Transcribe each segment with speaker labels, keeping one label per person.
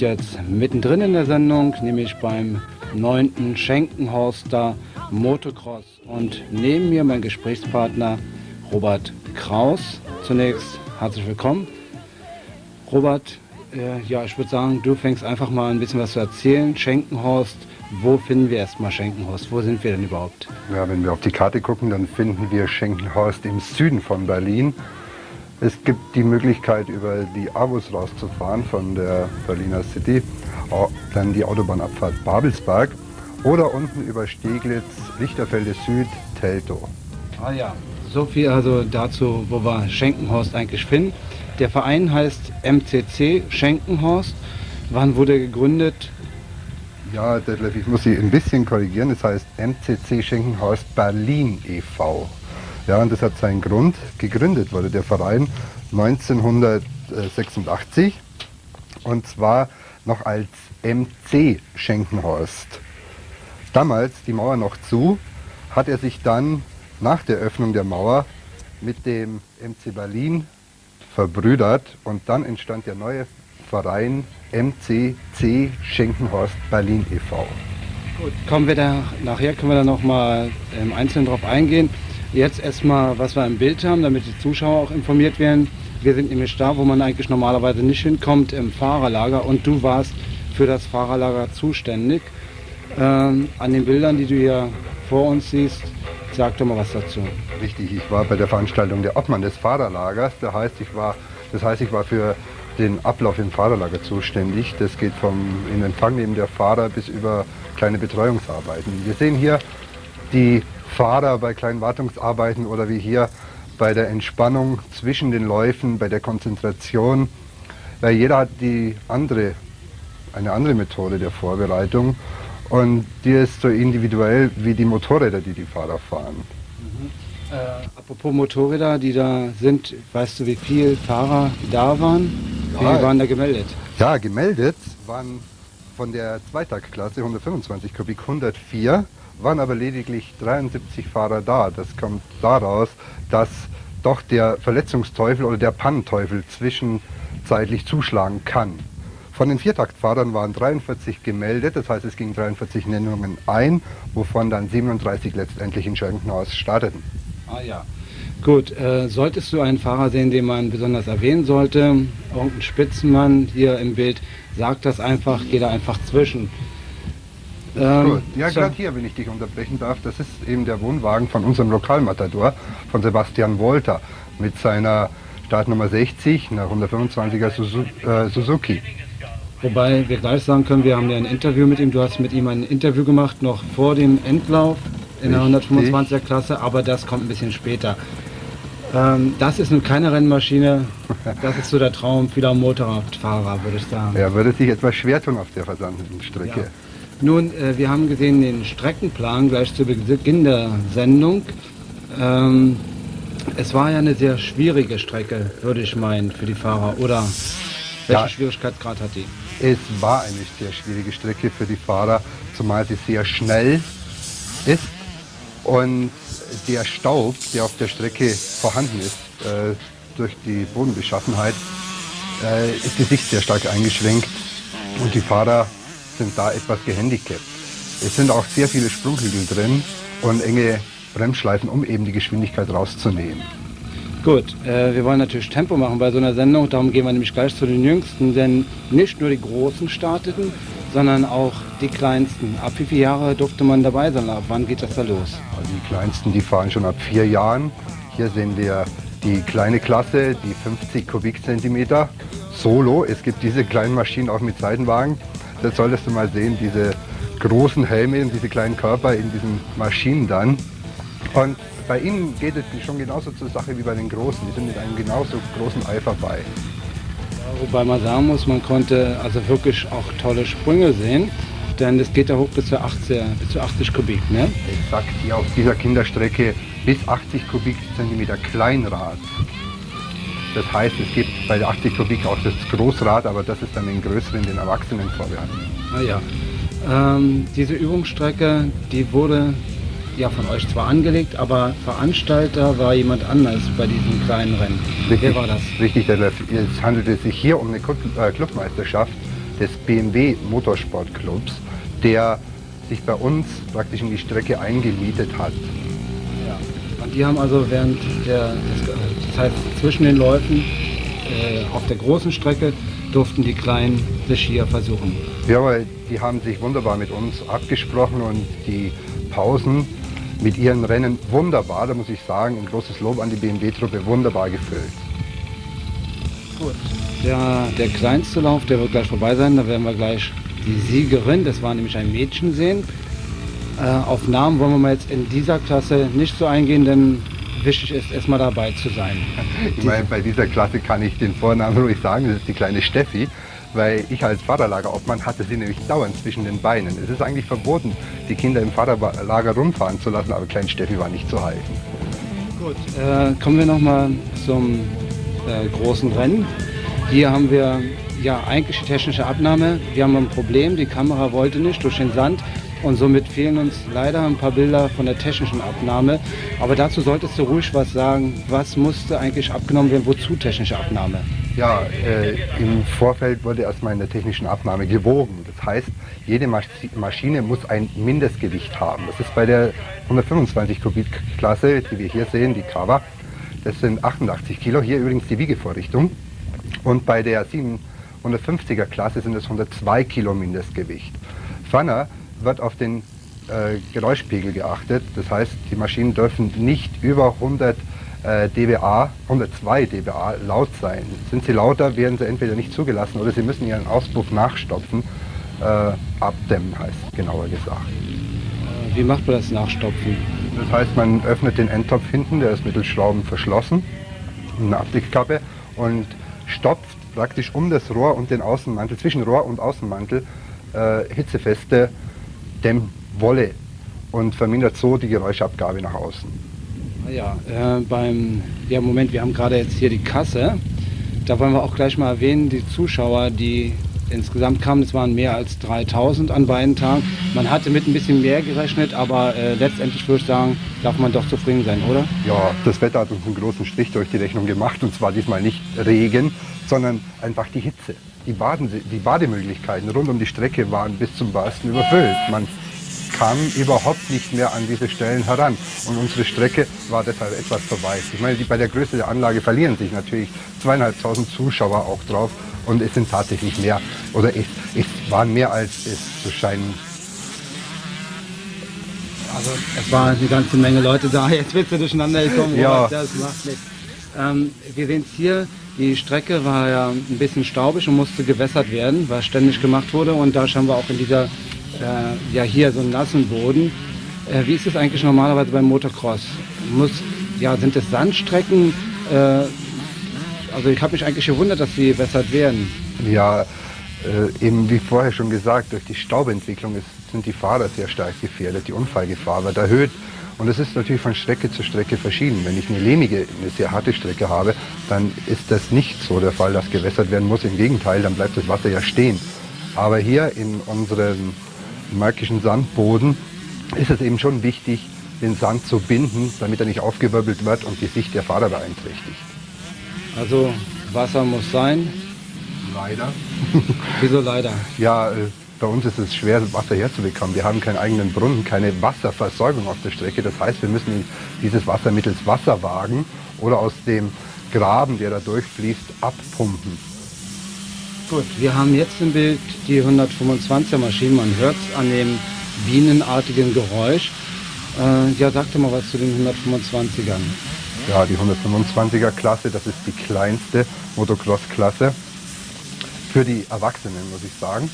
Speaker 1: sind jetzt mittendrin in der Sendung, nämlich beim 9. Schenkenhorster Motocross. Und neben mir mein Gesprächspartner Robert Kraus. Zunächst herzlich willkommen. Robert, ja, ich würde sagen, du fängst einfach mal ein bisschen was zu erzählen. Schenkenhorst, wo finden wir erstmal Schenkenhorst? Wo sind wir denn überhaupt?
Speaker 2: Ja, wenn wir auf die Karte gucken, dann finden wir Schenkenhorst im Süden von Berlin. Es gibt die Möglichkeit, über die Avus rauszufahren von der Berliner City, dann die Autobahnabfahrt Babelsberg oder unten über Steglitz, Lichterfelde Süd, Teltow.
Speaker 1: Ah ja, so viel also dazu, wo wir Schenkenhorst eigentlich finden. Der Verein heißt MCC Schenkenhorst. Wann wurde er gegründet?
Speaker 2: Ja, Detlef, ich muss Sie ein bisschen korrigieren. Es heißt MCC Schenkenhorst Berlin e.V. Ja, und das hat seinen Grund. Gegründet wurde der Verein 1986 und zwar noch als MC Schenkenhorst. Damals, die Mauer noch zu, hat er sich dann nach der Öffnung der Mauer mit dem MC Berlin verbrüdert und dann entstand der neue Verein MCC Schenkenhorst Berlin e.V.
Speaker 1: Gut, nachher können wir da noch mal im Einzelnen drauf eingehen. Jetzt erstmal, was wir im Bild haben, damit die Zuschauer auch informiert werden. Wir sind nämlich da, wo man eigentlich normalerweise nicht hinkommt, im Fahrerlager, und du warst für das Fahrerlager zuständig. An den Bildern, die du hier vor uns siehst, sag doch mal was dazu.
Speaker 2: Richtig, ich war bei der Veranstaltung der Obmann des Fahrerlagers. Das heißt, ich war für den Ablauf im Fahrerlager zuständig. Das geht vom in Empfang nehmen der Fahrer bis über kleine Betreuungsarbeiten. Wir sehen hier die Fahrer bei kleinen Wartungsarbeiten oder wie hier bei der Entspannung zwischen den Läufen, bei der Konzentration. Weil jeder hat eine andere Methode der Vorbereitung und die ist so individuell wie die Motorräder, die die Fahrer fahren.
Speaker 1: Apropos Motorräder, die da sind, weißt du, wie viele Fahrer da waren? Wie waren da gemeldet?
Speaker 2: Ja, gemeldet waren von der Zweitaktklasse 125 Kubik 104, waren aber lediglich 73 Fahrer da. Das kommt daraus, dass doch der Verletzungsteufel oder der Pannenteufel zwischenzeitlich zuschlagen kann. Von den Viertaktfahrern waren 43 gemeldet, das heißt es gingen 43 Nennungen ein, wovon dann 37 letztendlich in Schenkenhorst starteten.
Speaker 1: Ah ja, gut. Solltest du einen Fahrer sehen, den man besonders erwähnen sollte, irgendein Spitzenmann hier im Bild, sag das einfach, geh da einfach zwischen.
Speaker 2: Gut. Ja, gerade hier, wenn ich dich unterbrechen darf, das ist eben der Wohnwagen von unserem Lokalmatador, von Sebastian Wolter, mit seiner Startnummer 60, einer 125er Suzuki.
Speaker 1: Wobei wir gleich sagen können, wir haben ja ein Interview mit ihm, du hast mit ihm ein Interview gemacht, noch vor dem Endlauf in der 125er Klasse, aber das kommt ein bisschen später. Das ist nun keine Rennmaschine, das ist so der Traum vieler Motorradfahrer, würde ich sagen.
Speaker 2: Er würde sich etwas schwer tun auf der versandten Strecke.
Speaker 1: Ja. Nun, wir haben gesehen den Streckenplan gleich zu Beginn der Sendung. Es war ja eine sehr schwierige Strecke, würde ich meinen, für die Fahrer, oder? Welchen Schwierigkeitsgrad hat die?
Speaker 2: Es war eine sehr schwierige Strecke für die Fahrer, zumal sie sehr schnell ist und der Staub, der auf der Strecke vorhanden ist, durch die Bodenbeschaffenheit, ist die Sicht sehr stark eingeschränkt und die Fahrer sind da etwas gehandicapt. Es sind auch sehr viele Sprunghügel drin und enge Bremsschleifen, um eben die Geschwindigkeit rauszunehmen.
Speaker 1: Gut, wir wollen natürlich Tempo machen bei so einer Sendung, darum gehen wir nämlich gleich zu den Jüngsten, denn nicht nur die Großen starteten, sondern auch die Kleinsten. Ab wie viele Jahre durfte man dabei sein? Ab wann geht das da los?
Speaker 2: Die Kleinsten, die fahren schon ab 4 Jahren. Hier sehen wir die kleine Klasse, die 50 Kubikzentimeter Solo. Es gibt diese kleinen Maschinen auch mit Seitenwagen. Das solltest du mal sehen, diese großen Helme und diese kleinen Körper in diesen Maschinen dann. Und bei ihnen geht es schon genauso zur Sache wie bei den Großen. Die sind mit einem genauso großen Eifer bei.
Speaker 1: Ja, wobei man sagen muss, man konnte also wirklich auch tolle Sprünge sehen, denn es geht da hoch bis zu 80 Kubik, ne?
Speaker 2: Exakt, hier auf dieser Kinderstrecke bis 80 Kubikzentimeter Kleinrad. Das heißt, es gibt bei der 80 Kubik auch das Großrad, aber das ist dann den größeren, den Erwachsenen vorbehalten.
Speaker 1: Ah ja. Diese Übungsstrecke, die wurde ja von euch zwar angelegt, aber Veranstalter war jemand anders bei diesen kleinen Rennen.
Speaker 2: Richtig,
Speaker 1: Wer war das?
Speaker 2: Richtig, es handelte sich hier um eine Clubmeisterschaft des BMW Motorsportclubs, der sich bei uns praktisch in die Strecke eingemietet hat.
Speaker 1: Ja. Und die haben also das heißt zwischen den Läufen auf der großen Strecke durften die Kleinen das Skier versuchen.
Speaker 2: Ja, aber die haben sich wunderbar mit uns abgesprochen und die Pausen mit ihren Rennen wunderbar, da muss ich sagen, ein großes Lob an die BMW-Truppe, wunderbar gefüllt.
Speaker 1: Gut. Der kleinste Lauf, der wird gleich vorbei sein, da werden wir gleich die Siegerin, das war nämlich ein Mädchen, sehen. Auf Namen wollen wir mal jetzt in dieser Klasse nicht so eingehen, denn wichtig ist erstmal dabei zu sein.
Speaker 2: Ich meine, bei dieser Klasse kann ich den Vornamen ruhig sagen, das ist die kleine Steffi, weil ich als Fahrerlagerobmann hatte sie nämlich dauernd zwischen den Beinen. Es ist eigentlich verboten, die Kinder im Fahrerlager rumfahren zu lassen, aber kleine Steffi war nicht zu halten.
Speaker 1: Gut, kommen wir nochmal zum großen Rennen. Hier haben wir ja eigentlich die technische Abnahme. Wir haben ein Problem, die Kamera wollte nicht durch den Sand und somit fehlen uns leider ein paar Bilder von der technischen Abnahme. Aber dazu solltest du ruhig was sagen. Was musste eigentlich abgenommen werden? Wozu technische Abnahme?
Speaker 2: Ja, im Vorfeld wurde erstmal in der technischen Abnahme gewogen. Das heißt, jede Maschine muss ein Mindestgewicht haben. Das ist bei der 125 Kubik Klasse, die wir hier sehen, die Kawa. Das sind 88 Kilo. Hier übrigens die Wiegevorrichtung. Und bei der 750er Klasse sind es 102 Kilo Mindestgewicht. Ferner wird auf den Geräuschpegel geachtet. Das heißt, die Maschinen dürfen nicht über 100 dBA, 102 dBA laut sein. Sind sie lauter, werden sie entweder nicht zugelassen oder sie müssen ihren Auspuff nachstopfen. Abdämmen heißt genauer gesagt.
Speaker 1: Wie macht man das Nachstopfen?
Speaker 2: Das heißt, man öffnet den Endtopf hinten, der ist mittels Schrauben verschlossen, eine Abdickkappe, und stopft praktisch um das Rohr und den Außenmantel, zwischen Rohr und Außenmantel, hitzefeste Dämmwolle und vermindert so die Geräuschabgabe nach außen.
Speaker 1: Ja, Moment, wir haben gerade jetzt hier die Kasse. Da wollen wir auch gleich mal erwähnen, die Zuschauer, die insgesamt kamen, es waren mehr als 3000 an beiden Tagen. Man hatte mit ein bisschen mehr gerechnet, aber letztendlich würde ich sagen, darf man doch zufrieden sein, oder?
Speaker 2: Ja, das Wetter hat uns einen großen Strich durch die Rechnung gemacht, und zwar diesmal nicht Regen, sondern einfach die Hitze. Die Bademöglichkeiten rund um die Strecke waren bis zum Bersten überfüllt. Man kam überhaupt nicht mehr an diese Stellen heran. Und unsere Strecke war deshalb etwas verweicht. Ich meine, bei der Größe der Anlage verlieren sich natürlich 2500 Zuschauer auch drauf. Und es sind tatsächlich mehr. Oder es waren mehr, als es zu scheinen.
Speaker 1: Also es war eine ganze Menge Leute da. Jetzt wird es durcheinander gekommen.
Speaker 2: Ja.
Speaker 1: Das macht nichts. Wir sehen es hier. Die Strecke war ja ein bisschen staubig und musste gewässert werden, was ständig gemacht wurde. Und da haben wir auch in dieser, hier so einen nassen Boden. Wie ist es eigentlich normalerweise beim Motocross? Sind es Sandstrecken? Also ich habe mich eigentlich gewundert, dass sie gewässert werden.
Speaker 2: Ja, eben wie vorher schon gesagt, durch die Staubentwicklung sind die Fahrer sehr stark gefährdet. Die Unfallgefahr wird erhöht. Und es ist natürlich von Strecke zu Strecke verschieden. Wenn ich eine sehr harte Strecke habe, dann ist das nicht so der Fall, dass gewässert werden muss. Im Gegenteil, dann bleibt das Wasser ja stehen. Aber hier in unserem märkischen Sandboden ist es eben schon wichtig, den Sand zu binden, damit er nicht aufgewirbelt wird und die Sicht der Fahrer beeinträchtigt.
Speaker 1: Also Wasser muss sein.
Speaker 2: Leider.
Speaker 1: Wieso leider?
Speaker 2: Ja, bei uns ist es schwer, Wasser herzubekommen. Wir haben keinen eigenen Brunnen, keine Wasserversorgung auf der Strecke. Das heißt, wir müssen dieses Wasser mittels Wasserwagen oder aus dem Graben, der da durchfließt, abpumpen.
Speaker 1: Gut, wir haben jetzt im Bild die 125er Maschinen. Man hört es an dem bienenartigen Geräusch. Sag doch mal was zu den 125ern.
Speaker 2: Ja, die 125er Klasse, das ist die kleinste Motocross-Klasse für die Erwachsenen, muss ich sagen.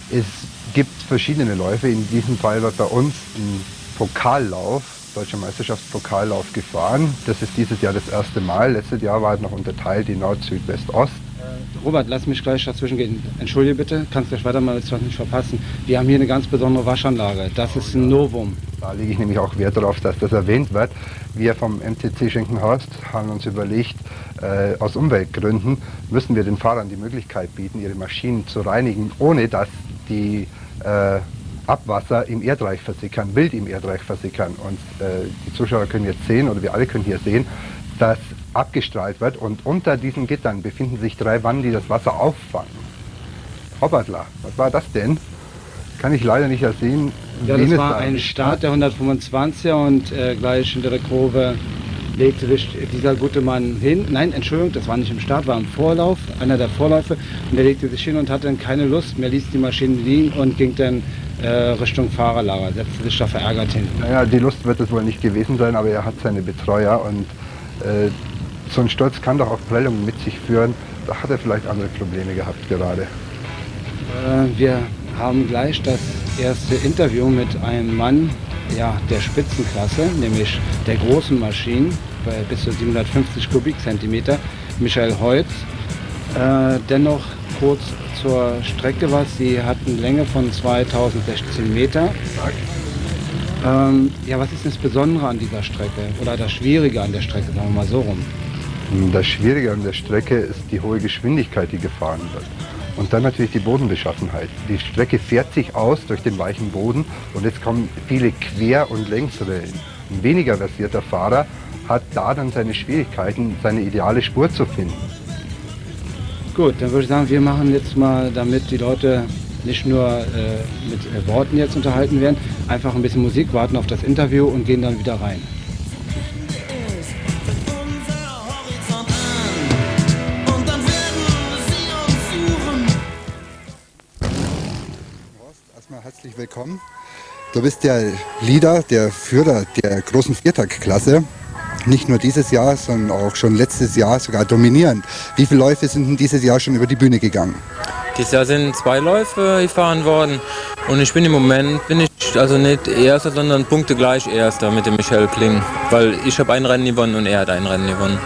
Speaker 2: Es gibt verschiedene Läufe. In diesem Fall wird bei uns ein Pokallauf, Deutscher Meisterschaftspokallauf gefahren. Das ist dieses Jahr das erste Mal. Letztes Jahr war es noch unterteilt in Nord, Süd, West, Ost.
Speaker 1: Robert, lass mich gleich dazwischen gehen. Entschuldige bitte, kannst gleich weitermachen, dass wir es nicht verpassen. Wir haben hier eine ganz besondere Waschanlage. Das ist ein Novum.
Speaker 2: Da lege ich nämlich auch Wert darauf, dass das erwähnt wird. Wir vom MTC Schenkenhorst haben uns überlegt, aus Umweltgründen müssen wir den Fahrern die Möglichkeit bieten, ihre Maschinen zu reinigen, ohne dass die Abwasser im Erdreich versickern, wild im Erdreich versickern. Und die Zuschauer können jetzt sehen, oder wir alle können hier sehen, dass abgestrahlt wird, und unter diesen Gittern befinden sich 3 Wannen, die das Wasser auffangen. Hoppatla, was war das denn? Kann ich leider nicht ersehen.
Speaker 1: Ja, das war ein Start der 125er und gleich hinter der Kurve legte sich dieser gute Mann hin. Nein, Entschuldigung, das war nicht im Start, war im Vorlauf, einer der Vorläufe. Und der legte sich hin und hatte dann keine Lust mehr, ließ die Maschine liegen und ging dann Richtung Fahrerlager, setzte sich da verärgert hin.
Speaker 2: Naja, die Lust wird es wohl nicht gewesen sein, aber er hat seine Betreuer und so ein Sturz kann doch auch Prellungen mit sich führen. Da hat er vielleicht andere Probleme gehabt gerade.
Speaker 1: Wir haben gleich das erste Interview mit einem Mann der Spitzenklasse, nämlich der großen Maschinen, bei bis zu 750 Kubikzentimeter, Michael Heutz. Dennoch kurz zur Strecke was. Sie hatten Länge von 2016 Meter. Was ist das Besondere an dieser Strecke oder das Schwierige an der Strecke, sagen wir mal so rum?
Speaker 2: Das Schwierige an der Strecke ist die hohe Geschwindigkeit, die gefahren wird. Und dann natürlich die Bodenbeschaffenheit. Die Strecke fährt sich aus durch den weichen Boden und jetzt kommen viele Quer- und Längsrillen. Ein weniger versierter Fahrer hat da dann seine Schwierigkeiten, seine ideale Spur zu finden.
Speaker 1: Gut, dann würde ich sagen, wir machen jetzt mal, damit die Leute nicht nur mit Worten jetzt unterhalten werden, einfach ein bisschen Musik, warten auf das Interview und gehen dann wieder rein.
Speaker 2: Herzlich willkommen. Du bist der Leader, der Führer der großen Viertakt-Klasse. Nicht nur dieses Jahr, sondern auch schon letztes Jahr sogar dominierend. Wie viele Läufe sind denn dieses Jahr schon über die Bühne gegangen?
Speaker 3: Dieses Jahr sind 2 Läufe gefahren worden und ich bin im Moment, also nicht Erster, sondern punktegleich Erster mit dem Michael Kling. Weil ich habe ein Rennen gewonnen und er hat ein Rennen gewonnen.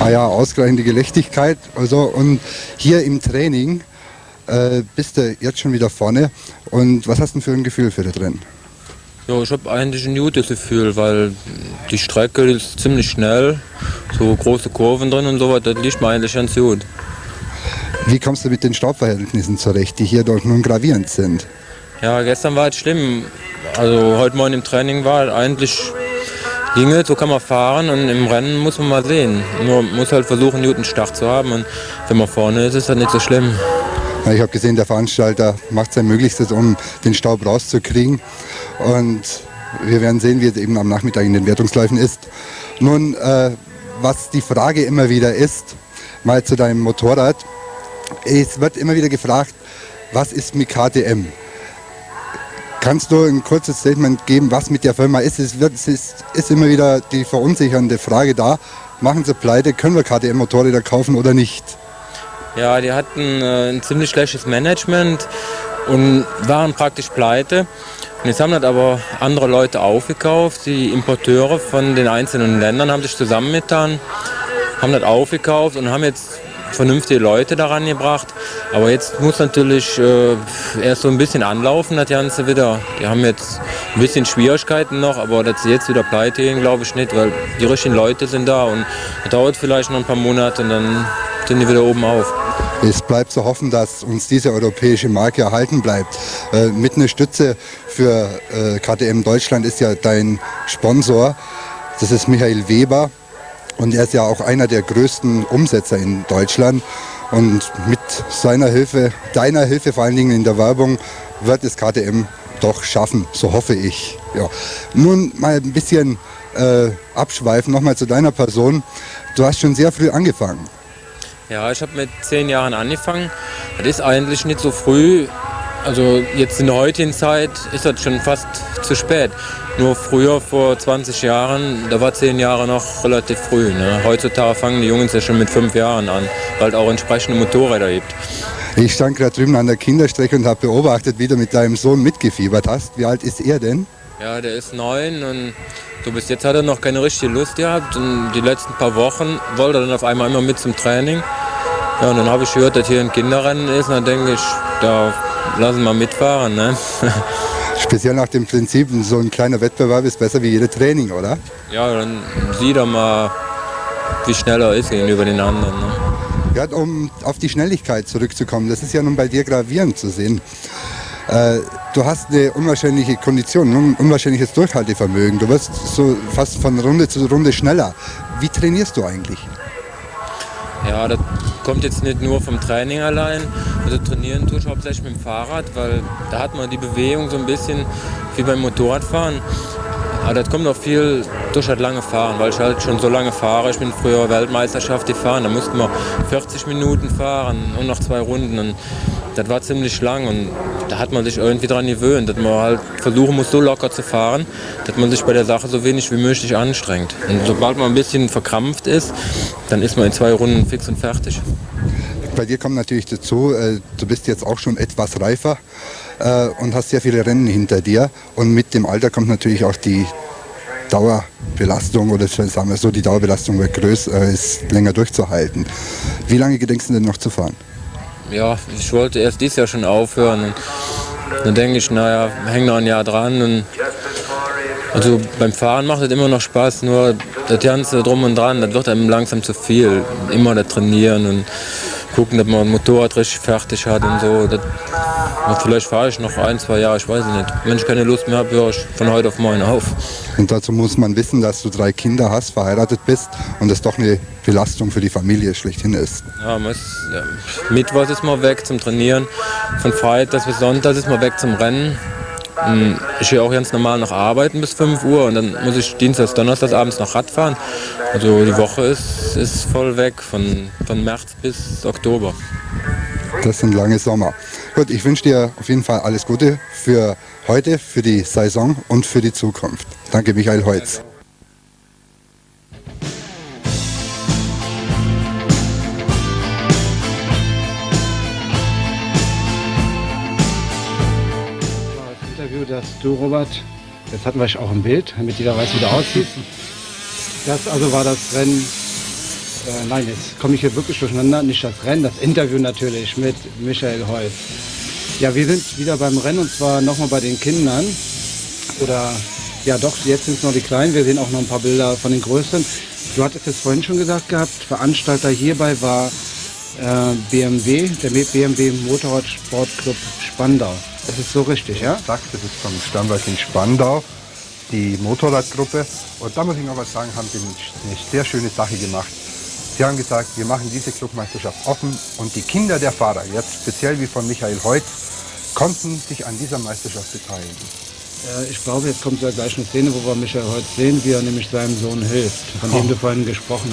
Speaker 2: Ah ja, ausgleichende Gerechtigkeit. Also, und hier im Training bist du jetzt schon wieder vorne. Und was hast du denn für ein Gefühl für das Rennen?
Speaker 3: Ja, ich habe eigentlich ein gutes Gefühl, weil die Strecke ist ziemlich schnell, so große Kurven drin und so weiter, das liegt mir eigentlich ganz gut.
Speaker 2: Wie kommst du mit den Staubverhältnissen zurecht, die hier dort nun gravierend sind?
Speaker 3: Ja, gestern war es schlimm. Also heute Morgen im Training war eigentlich ginge, so kann man fahren und im Rennen muss man mal sehen. Nur muss halt versuchen, einen guten Start zu haben und wenn man vorne ist, ist das nicht so schlimm.
Speaker 2: Ich habe gesehen, der Veranstalter macht sein Möglichstes, um den Staub rauszukriegen. Und wir werden sehen, wie es eben am Nachmittag in den Wertungsläufen ist. Nun, was die Frage immer wieder ist, mal zu deinem Motorrad. Es wird immer wieder gefragt, was ist mit KTM? Kannst du ein kurzes Statement geben, was mit der Firma ist? Es ist immer wieder die verunsichernde Frage da. Machen sie pleite, können wir KTM-Motorräder kaufen oder nicht?
Speaker 3: Ja, die hatten ein ziemlich schlechtes Management und waren praktisch pleite. Und jetzt haben das aber andere Leute aufgekauft. Die Importeure von den einzelnen Ländern haben sich zusammengetan, haben das aufgekauft und haben jetzt vernünftige Leute daran gebracht. Aber jetzt muss natürlich erst so ein bisschen anlaufen, das Ganze wieder. Die haben jetzt ein bisschen Schwierigkeiten noch, aber dass sie jetzt wieder pleite gehen, glaube ich nicht, weil die richtigen Leute sind da und das dauert vielleicht noch ein paar Monate und dann sind die wieder oben auf.
Speaker 2: Es bleibt zu hoffen, dass uns diese europäische Marke erhalten bleibt. Mit einer Stütze für KTM Deutschland ist ja dein Sponsor, das ist Michael Weber. Und er ist ja auch einer der größten Umsetzer in Deutschland. Und mit seiner Hilfe, deiner Hilfe vor allen Dingen in der Werbung, wird es KTM doch schaffen, so hoffe ich. Ja. Nun mal ein bisschen abschweifen, nochmal zu deiner Person. Du hast schon sehr früh angefangen.
Speaker 3: Ja, ich habe mit 10 Jahren angefangen. Das ist eigentlich nicht so früh. Also jetzt in der heutigen Zeit ist das schon fast zu spät. Nur früher, vor 20 Jahren, da war 10 Jahre noch relativ früh. Ne? Heutzutage fangen die Jungs ja schon mit 5 Jahren an, weil es auch entsprechende Motorräder gibt.
Speaker 2: Ich stand gerade drüben an der Kinderstrecke und habe beobachtet, wie du mit deinem Sohn mitgefiebert hast. Wie alt ist er denn?
Speaker 3: Ja, der ist 9 und so bis jetzt hat er noch keine richtige Lust gehabt. Und die letzten paar Wochen wollte er dann auf einmal immer mit zum Training. Ja, und dann habe ich gehört, dass hier ein Kinderrennen ist und dann denke ich, da lassen wir mitfahren. Ne?
Speaker 2: Speziell nach dem Prinzip, so ein kleiner Wettbewerb ist besser wie jedes Training, oder?
Speaker 3: Ja, dann sieht er mal, wie schnell er ist gegenüber den anderen. Ne?
Speaker 2: Ja, um auf die Schnelligkeit zurückzukommen, das ist ja nun bei dir gravierend zu sehen. Du hast eine unwahrscheinliche Kondition, ein unwahrscheinliches Durchhaltevermögen. Du wirst so fast von Runde zu Runde schneller. Wie trainierst du eigentlich?
Speaker 3: Ja, das kommt jetzt nicht nur vom Training allein. Also trainieren tue ich hauptsächlich mit dem Fahrrad, weil da hat man die Bewegung so ein bisschen wie beim Motorradfahren. Aber das kommt auch viel durch das lange Fahren, weil ich halt schon so lange fahre. Ich bin früher Weltmeisterschaft gefahren, da mussten wir 40 Minuten fahren und noch 2 Runden. Und das war ziemlich lang und da hat man sich irgendwie dran gewöhnt, dass man halt versuchen muss, so locker zu fahren, dass man sich bei der Sache so wenig wie möglich anstrengt. Und sobald man ein bisschen verkrampft ist, dann ist man in 2 Runden fix und fertig.
Speaker 2: Bei dir kommt natürlich dazu, du bist jetzt auch schon etwas reifer und hast sehr viele Rennen hinter dir. Und mit dem Alter kommt natürlich auch die Dauerbelastung oder sagen wir so, die Dauerbelastung wird größer, ist länger durchzuhalten. Wie lange gedenkst du denn noch zu fahren?
Speaker 3: Ja, ich wollte erst dieses Jahr schon aufhören. Und dann denke ich, naja, hänge noch ein Jahr dran. Und also beim Fahren macht es immer noch Spaß, nur das Ganze drum und dran, das wird einem langsam zu viel. Immer das Trainieren und gucken, dass man ein Motorrad richtig fertig hat und so. Vielleicht fahre ich noch 1, 2 Jahre, ich weiß es nicht. Wenn ich keine Lust mehr habe, höre ich von heute auf morgen auf.
Speaker 2: Und dazu muss man wissen, dass du 3 Kinder hast, verheiratet bist und das doch eine Belastung für die Familie schlechthin ist.
Speaker 3: Ja, Mittwoch ist man weg zum Trainieren, von Freitag bis Sonntag ist man weg zum Rennen. Ich gehe auch ganz normal noch arbeiten bis 5 Uhr und dann muss ich Dienstags, Donnerstags abends noch Rad fahren. Also die Woche ist voll weg, von März bis Oktober.
Speaker 2: Das sind lange Sommer. Gut, ich wünsche dir auf jeden Fall alles Gute für heute, für die Saison und für die Zukunft. Danke, Michael Holz.
Speaker 1: Das du, Robert, jetzt hatten wir auch ein Bild, damit jeder weiß, wie der aussieht. Das also war das Rennen, nein, jetzt komme ich hier wirklich durcheinander, nicht das Rennen, das Interview natürlich mit Michael Holz. Ja, wir sind wieder beim Rennen und zwar nochmal bei den Kindern. Oder, ja doch, jetzt sind es noch die Kleinen, wir sehen auch noch ein paar Bilder von den Größeren. Du hattest es vorhin schon gesagt gehabt, Veranstalter hierbei war BMW, der BMW Motorradsportclub Spandau. Das ist so richtig, ja?
Speaker 2: Das ist vom Stammwerk in Spandau, die Motorradgruppe. Und da muss ich noch was sagen, haben sie eine sehr schöne Sache gemacht. Sie haben gesagt, wir machen diese Clubmeisterschaft offen und die Kinder der Fahrer, jetzt speziell wie von Michael Holz, konnten sich an dieser Meisterschaft beteiligen.
Speaker 1: Ich glaube, jetzt kommt ja gleich eine Szene, wo wir Michael Holz sehen, wie er nämlich seinem Sohn hilft, von dem du vorhin gesprochen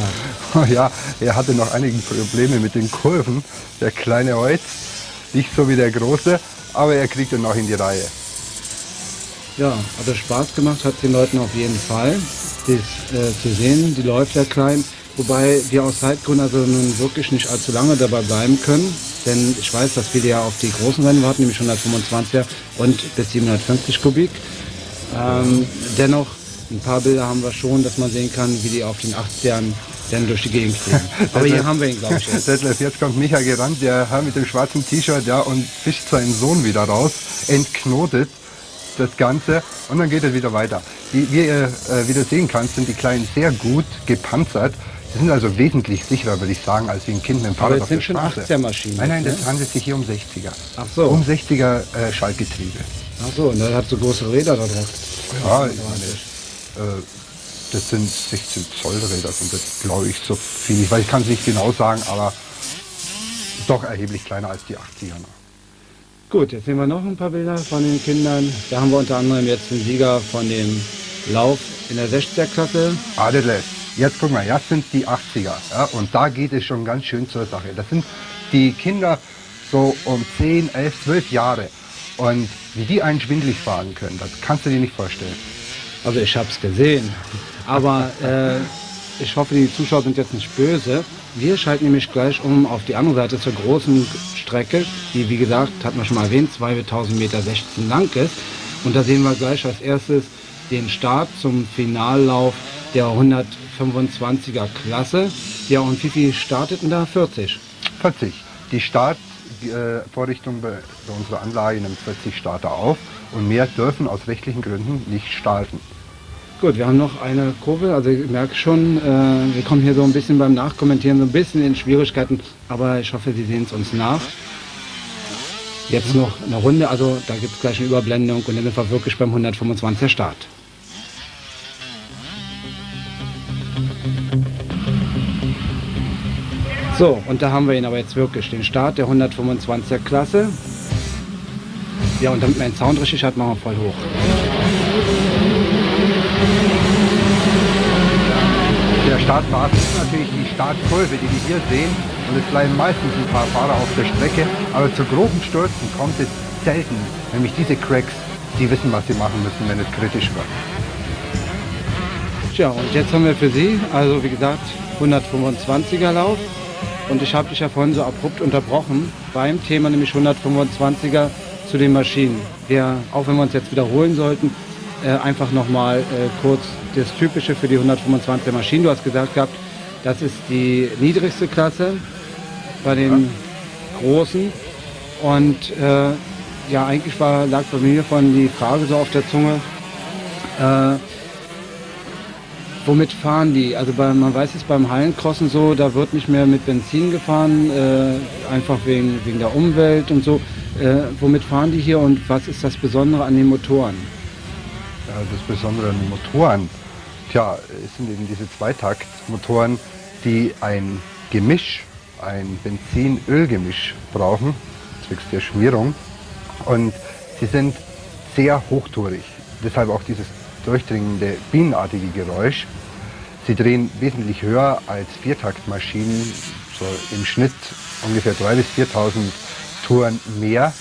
Speaker 1: hast.
Speaker 2: Ja, er hatte noch einige Probleme mit den Kurven, der kleine Holz, nicht so wie der große. Aber er kriegt ihn noch in die Reihe.
Speaker 1: Ja, also Spaß gemacht hat den Leuten auf jeden Fall, das zu sehen, die läuft der Kleinen. Wobei wir aus Zeitgründen also nun wirklich nicht allzu lange dabei bleiben können. Denn ich weiß, dass viele ja auf die großen Rennen warten, nämlich 125er und bis 750 Kubik. Dennoch, ein paar Bilder haben wir schon, dass man sehen kann, wie die auf den 80ern dann durch die Gegend fliegen. Aber hier haben wir ihn, glaube ich, jetzt.
Speaker 2: Jetzt kommt Micha gerannt, der Herr mit dem schwarzen T-Shirt, ja, und fischt seinen Sohn wieder raus, entknotet das Ganze und dann geht es wieder weiter. Wie du sehen kannst, sind die Kleinen sehr gut gepanzert. Die sind also wesentlich sicherer, würde ich sagen, als die ein Kind mit dem Fahrrad auf der Straße.
Speaker 1: Aber das sind schon 80er-Maschinen.
Speaker 2: Nein, das handelt sich hier um 60er.
Speaker 1: Ach so.
Speaker 2: Um 60er Schaltgetriebe.
Speaker 1: Ach so, und dann hat so große Räder da drauf.
Speaker 2: Ja, ich meine, das sind 16 Zoll Räder, sind das, glaube ich, so viel. Ich kann es nicht genau sagen, aber doch erheblich kleiner als die 80er.
Speaker 1: Gut, jetzt sehen wir noch ein paar Bilder von den Kindern. Da haben wir unter anderem jetzt den Sieger von dem Lauf in der 60er-Klasse.
Speaker 2: Adelaide. Jetzt guck mal, das sind die 80er. Ja, und da geht es schon ganz schön zur Sache. Das sind die Kinder so um 10, 11, 12 Jahre. Und wie die einen schwindelig fahren können, das kannst du dir nicht vorstellen.
Speaker 1: Also ich habe es gesehen. Aber ich hoffe, die Zuschauer sind jetzt nicht böse. Wir schalten nämlich gleich um auf die andere Seite zur großen Strecke, die, wie gesagt, hat man schon mal erwähnt, 2016 Meter lang ist. Und da sehen wir gleich als erstes den Start zum Finallauf der 125er Klasse. Ja, und wie viel starteten da? 40?
Speaker 2: 40. Die Startvorrichtung bei unserer Anlage nimmt 40 Starter auf und mehr dürfen aus rechtlichen Gründen nicht starten.
Speaker 1: Gut, wir haben noch eine Kurve, also ich merke schon, wir kommen hier so ein bisschen beim Nachkommentieren so ein bisschen in Schwierigkeiten, aber ich hoffe, Sie sehen es uns nach. Jetzt noch eine Runde, also da gibt es gleich eine Überblendung und dann sind wir wirklich beim 125er Start. So, und da haben wir ihn aber jetzt wirklich, den Start der 125er Klasse. Ja, und damit man den Sound richtig hat, machen wir voll hoch.
Speaker 2: Der Startphase ist natürlich die Startkurve, die wir hier sehen. Und es bleiben meistens ein paar Fahrer auf der Strecke. Aber zu groben Stürzen kommt es selten. Nämlich diese Cracks, die wissen, was sie machen müssen, wenn es kritisch wird.
Speaker 1: Tja, und jetzt haben wir für Sie, also wie gesagt, 125er Lauf. Und ich habe dich ja vorhin so abrupt unterbrochen beim Thema, nämlich 125er zu den Maschinen. Wir, auch wenn wir uns jetzt wiederholen sollten, einfach nochmal kurz das Typische für die 125er Maschinen. Du hast gesagt gehabt, das ist die niedrigste Klasse bei den Großen. Und ja, eigentlich lag bei mir von die Frage so auf der Zunge, womit fahren die? Also man weiß es beim Hallencrossen so, da wird nicht mehr mit Benzin gefahren, einfach wegen der Umwelt und so. Womit fahren die hier und was ist das Besondere an den Motoren?
Speaker 2: Ja, das Besondere an den Motoren, tja, es sind eben diese Zweitaktmotoren, die ein Gemisch, ein Benzin-Öl-Gemisch brauchen, zwecks der Schmierung. Und sie sind sehr hochtourig, deshalb auch dieses durchdringende, bienenartige Geräusch. Sie drehen wesentlich höher als Viertaktmaschinen, so im Schnitt ungefähr 3.000 bis 4.000 Touren mehr.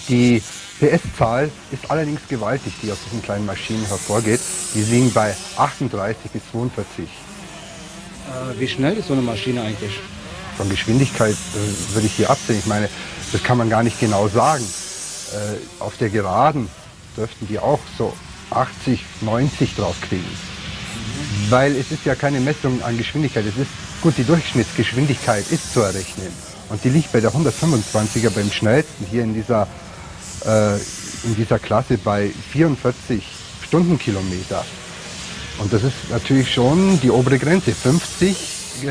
Speaker 2: Die PS-Zahl ist allerdings gewaltig, die aus diesen kleinen Maschinen hervorgeht. Die liegen bei 38 bis 42.
Speaker 1: Wie schnell ist so eine Maschine eigentlich?
Speaker 2: Von Geschwindigkeit würde ich hier absehen. Ich meine, das kann man gar nicht genau sagen. Auf der Geraden dürften die auch so 80, 90 drauf kriegen. Weil es ist ja keine Messung an Geschwindigkeit. Es ist gut, die Durchschnittsgeschwindigkeit ist zu errechnen. Und die liegt bei der 125er beim schnellsten hier in dieser Klasse bei 44 Stundenkilometer. Und das ist natürlich schon die obere Grenze. 50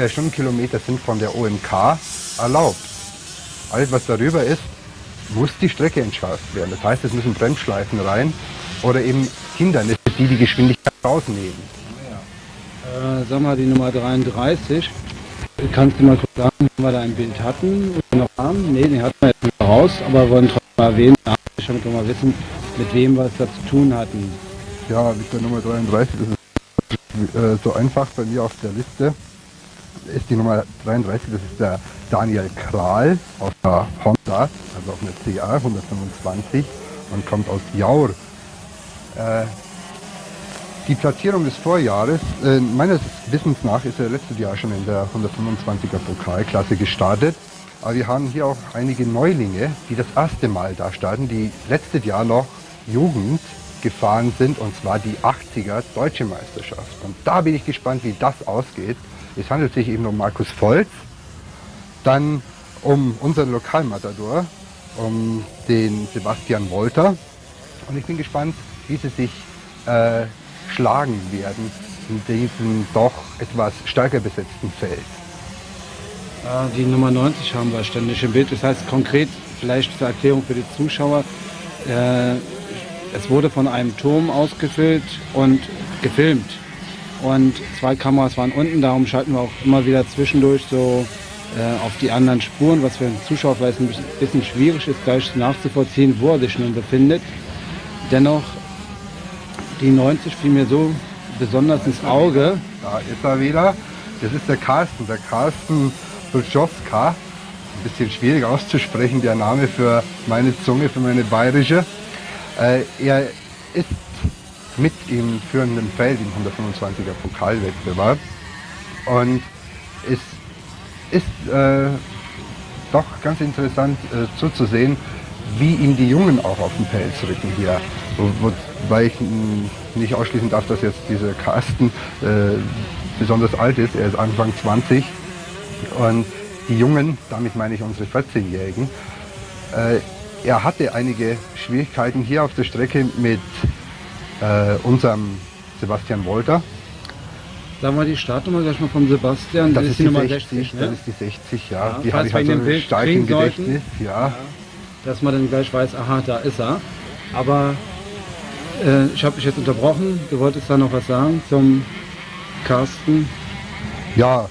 Speaker 2: Stundenkilometer sind von der OMK erlaubt. Alles, was darüber ist, muss die Strecke entschärft werden. Das heißt, es müssen Bremsschleifen rein oder eben Hindernisse, die die Geschwindigkeit rausnehmen.
Speaker 1: Sag mal, die Nummer 33. Kannst du mal kurz sagen, wenn wir da ein Bild hatten oder noch haben? Ne, den hatten wir jetzt nicht raus, aber wollen trotzdem mal erwähnen, damit wir mal wissen, mit wem wir es da zu tun hatten.
Speaker 2: Ja, mit der Nummer 33, das ist so einfach bei mir auf der Liste. Ist die Nummer 33, das ist der Daniel Kral auf der Honda, also auf einer CR 125 und kommt aus Jaur. Die Platzierung des Vorjahres, meines Wissens nach, ist er letztes Jahr schon in der 125er Pokalklasse gestartet. Aber wir haben hier auch einige Neulinge, die das erste Mal da starten, die letztes Jahr noch Jugend gefahren sind, und zwar die 80er Deutsche Meisterschaft. Und da bin ich gespannt, wie das ausgeht. Es handelt sich eben um Markus Volz, dann um unseren Lokalmatador, um den Sebastian Wolter. Und ich bin gespannt, wie sie sich schlagen werden in diesem doch etwas stärker besetzten Feld.
Speaker 1: Die Nummer 90 haben wir ständig im Bild. Das heißt konkret, vielleicht zur Erklärung für die Zuschauer, es wurde von einem Turm ausgefüllt und gefilmt. Und 2 Kameras waren unten, darum schalten wir auch immer wieder zwischendurch so auf die anderen Spuren, was für den Zuschauer vielleicht ein bisschen schwierig ist, gleich nachzuvollziehen, wo er sich nun befindet. Dennoch, die 90 fiel mir so besonders ins Auge.
Speaker 2: Da ist er wieder. Das ist der Carsten Bulczowska. Ein bisschen schwierig auszusprechen, der Name für meine Zunge, für meine bayerische. Er ist mit im führenden Feld im 125er Pokalwettbewerb. Und es ist doch ganz interessant zuzusehen, wie ihm die Jungen auch auf den Pelz rücken hier. Weil ich nicht ausschließen darf, dass jetzt dieser Carsten besonders alt ist. Er ist Anfang 20. Und die Jungen, damit meine ich unsere 14-Jährigen, er hatte einige Schwierigkeiten hier auf der Strecke mit unserem Sebastian Wolter.
Speaker 1: Sagen wir die Startnummer gleich mal vom Sebastian.
Speaker 2: Das ist die
Speaker 1: Nummer
Speaker 2: 60, ne? Das ist die 60, ja. Die
Speaker 1: falls
Speaker 2: habe ich
Speaker 1: wir
Speaker 2: also
Speaker 1: den Bild
Speaker 2: stark
Speaker 1: kriegen
Speaker 2: im Gedächtnis.
Speaker 1: sollten,
Speaker 2: Ja.
Speaker 1: dass man dann gleich weiß, aha, da ist er. Aber ich habe dich jetzt unterbrochen. Du wolltest da noch was sagen zum Carsten?
Speaker 2: Ja,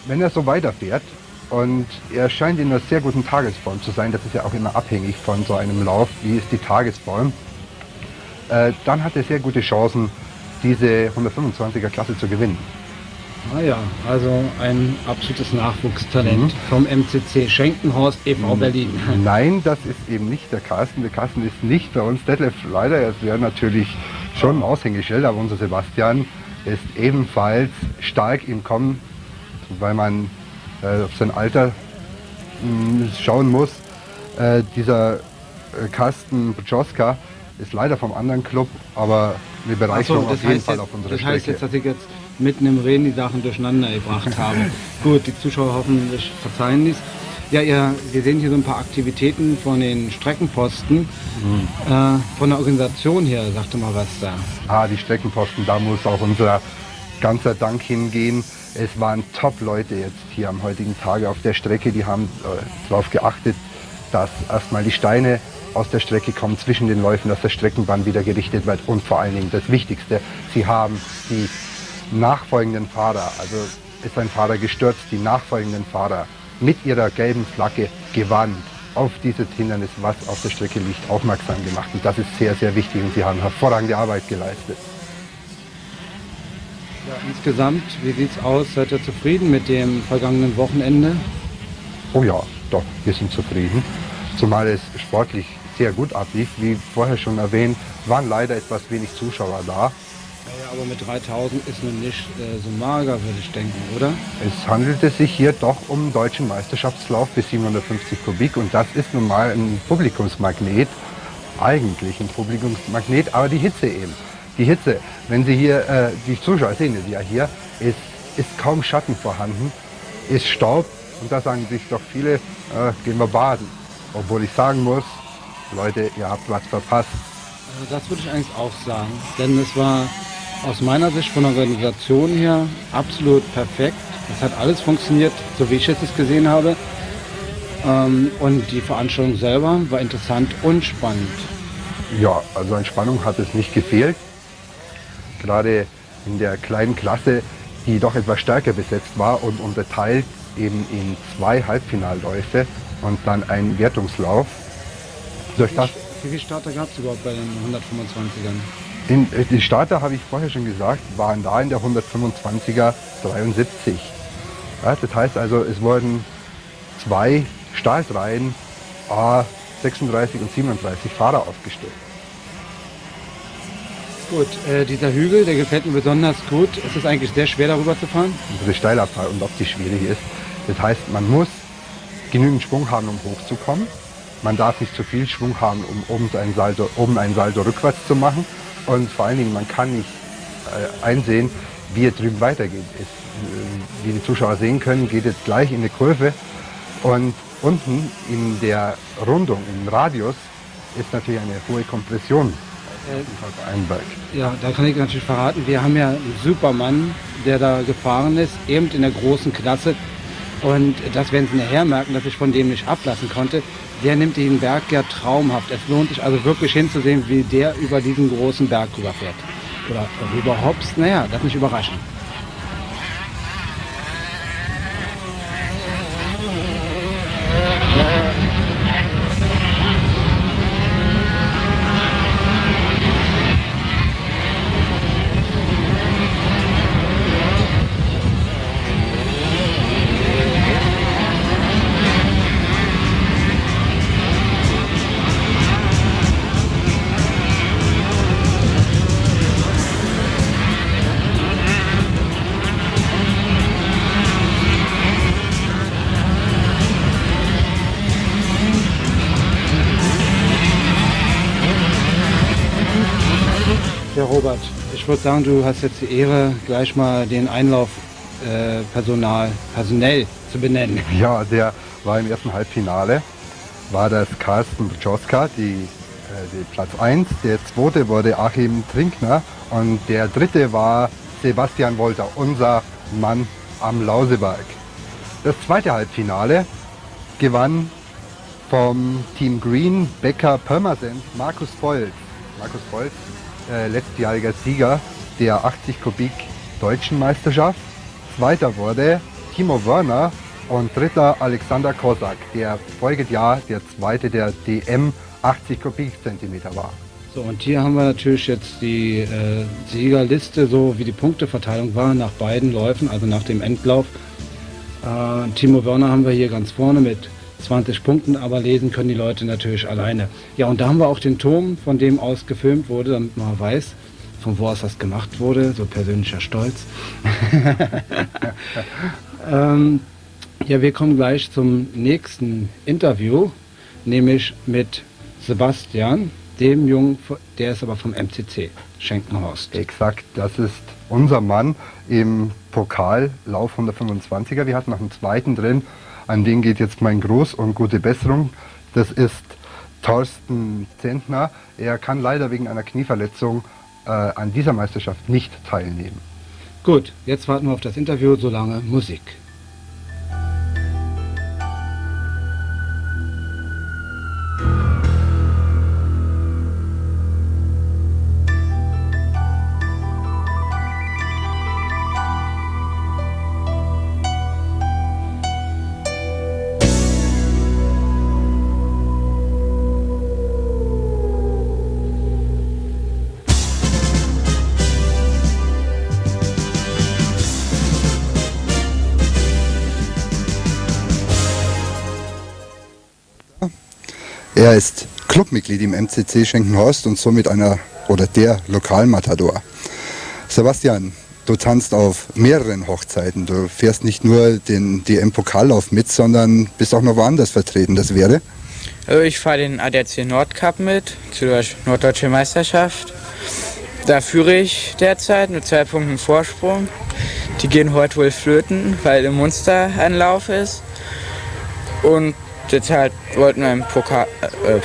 Speaker 2: wenn er so weiterfährt und er scheint in einer sehr guten Tagesform zu sein, das ist ja auch immer abhängig von so einem Lauf, wie ist die Tagesform, dann hat er sehr gute Chancen, diese 125er Klasse zu gewinnen.
Speaker 1: Ah ja, also ein absolutes Nachwuchstalent vom MCC Schenkenhorst e.V. Berlin.
Speaker 2: Nein, das ist eben nicht der Carsten. Der Carsten ist nicht bei uns Detlef leider. Er wäre natürlich schon ein Aushängeschild, aber unser Sebastian ist ebenfalls stark im Kommen, weil man auf sein Alter schauen muss. Dieser Carsten Buczowska ist leider vom anderen Club, aber eine Bereicherung auf jeden Fall auf unserer Strecke.
Speaker 1: Das heißt jetzt, dass ich jetzt mitten im Reden die Sachen durcheinander gebracht habe. Gut, die Zuschauer hoffentlich verzeihen dies. Ja, wir sehen hier so ein paar Aktivitäten von den Streckenposten. Von der Organisation her, sagte mal was da.
Speaker 2: Die Streckenposten, da muss auch unser ganzer Dank hingehen. Es waren Top-Leute jetzt hier am heutigen Tage auf der Strecke. Die haben darauf geachtet, dass erstmal die Steine aus der Strecke kommen zwischen den Läufen, dass das Streckenband wieder gerichtet wird und vor allen Dingen das Wichtigste, sie haben die nachfolgenden Fahrer, also ist ein Fahrer gestürzt, die nachfolgenden Fahrer mit ihrer gelben Flagge gewandt auf dieses Hindernis, was auf der Strecke liegt, aufmerksam gemacht. Und das ist sehr, sehr wichtig und sie haben hervorragende Arbeit geleistet.
Speaker 1: Ja, insgesamt, wie sieht's aus? Seid ihr zufrieden mit dem vergangenen Wochenende?
Speaker 2: Oh ja, doch, wir sind zufrieden. Zumal es sportlich sehr gut ablief. Wie vorher schon erwähnt, waren leider etwas wenig Zuschauer da.
Speaker 1: Ja, aber mit 3000 ist nun nicht so mager, würde ich denken, oder?
Speaker 2: Es handelte sich hier doch um einen deutschen Meisterschaftslauf bis 750 Kubik und das ist nun mal ein Publikumsmagnet. Eigentlich ein Publikumsmagnet, aber die Hitze eben. Die Hitze, wenn Sie hier, die Zuschauer sehen es ja hier, ist kaum Schatten vorhanden, ist Staub und da sagen sich doch viele, gehen wir baden. Obwohl ich sagen muss, Leute, ihr habt was verpasst.
Speaker 1: Also das würde ich eigentlich auch sagen, denn es war aus meiner Sicht von der Organisation her absolut perfekt. Es hat alles funktioniert, so wie ich es gesehen habe. Und die Veranstaltung selber war interessant und spannend.
Speaker 2: Ja, also an Spannung hat es nicht gefehlt. Gerade in der kleinen Klasse, die doch etwas stärker besetzt war und unterteilt eben in 2 Halbfinalläufe und dann einen Wertungslauf. Durch das
Speaker 1: Wie viele Starter gab es überhaupt bei den 125ern?
Speaker 2: Die Starter, habe ich vorher schon gesagt, waren da in der 125er 73. Ja, das heißt also, es wurden 2 Startreihen, 36 und 37 Fahrer aufgestellt.
Speaker 1: Gut, dieser Hügel, der gefällt mir besonders gut. Es ist eigentlich sehr schwer, darüber zu fahren.
Speaker 2: Das ist Steilabfall und ob die schwierig ist. Das heißt, man muss genügend Schwung haben, um hochzukommen. Man darf nicht zu viel Schwung haben, um oben einen Salto rückwärts zu machen. Und vor allen Dingen, man kann nicht einsehen, wie es drüben weitergeht. Wie die Zuschauer sehen können, geht es gleich in eine Kurve. Und unten in der Rundung, im Radius, ist natürlich eine hohe Kompression.
Speaker 1: Ja, da kann ich natürlich verraten, wir haben ja einen Supermann, der da gefahren ist, eben in der großen Klasse. Und das werden Sie nachher merken, dass ich von dem nicht ablassen konnte. Der nimmt den Berg ja traumhaft. Es lohnt sich also wirklich hinzusehen, wie der über diesen großen Berg rüberfährt. Oder überhaupt, naja, das mich überraschen. Ja, Robert, ich würde sagen, du hast jetzt die Ehre, gleich mal den Einlauf personell zu benennen.
Speaker 2: Ja, der war im ersten Halbfinale, war das Carsten Buczowska, die Platz 1. Der zweite wurde Achim Trinkner und der dritte war Sebastian Wolter, unser Mann am Lauseberg. Das zweite Halbfinale gewann vom Team Green Becker Pirmasens Markus Volz. Markus Volz, letztjähriger Sieger der 80 Kubik Deutschen Meisterschaft. Zweiter wurde Timo Wörner und dritter Alexander Kosak, der voriges Jahr der zweite der DM 80 Kubikzentimeter war.
Speaker 1: So, und hier haben wir natürlich jetzt die Siegerliste, so wie die Punkteverteilung war nach beiden Läufen, also nach dem Endlauf. Timo Wörner haben wir hier ganz vorne mit 20 Punkten, aber lesen können die Leute natürlich alleine. Ja, und da haben wir auch den Turm, von dem aus gefilmt wurde, damit man weiß, von wo aus das gemacht wurde, so persönlicher Stolz. Ja, wir kommen gleich zum nächsten Interview, nämlich mit Sebastian, dem Jungen, der ist aber vom MCC Schenkenhorst.
Speaker 2: Exakt, das ist unser Mann im Pokallauf 125er. Wir hatten noch einen zweiten drin, an den geht jetzt mein Gruß und gute Besserung. Das ist Thorsten Zentner. Er kann leider wegen einer Knieverletzung an dieser Meisterschaft nicht teilnehmen.
Speaker 1: Gut, jetzt warten wir auf das Interview, solange Musik.
Speaker 2: Er ist Clubmitglied im MCC Schenkenhorst und somit der Lokalmatador. Sebastian, du tanzt auf mehreren Hochzeiten. Du fährst nicht nur den DM-Pokallauf mit, sondern bist auch noch woanders vertreten. Das wäre?
Speaker 4: Also ich fahre den ADAC Nordcup mit, zur Norddeutsche Meisterschaft. Da führe ich derzeit mit 2 Punkten Vorsprung. Die gehen heute wohl flöten, weil im Munster ein Lauf ist. Und derzeit wollten wir ein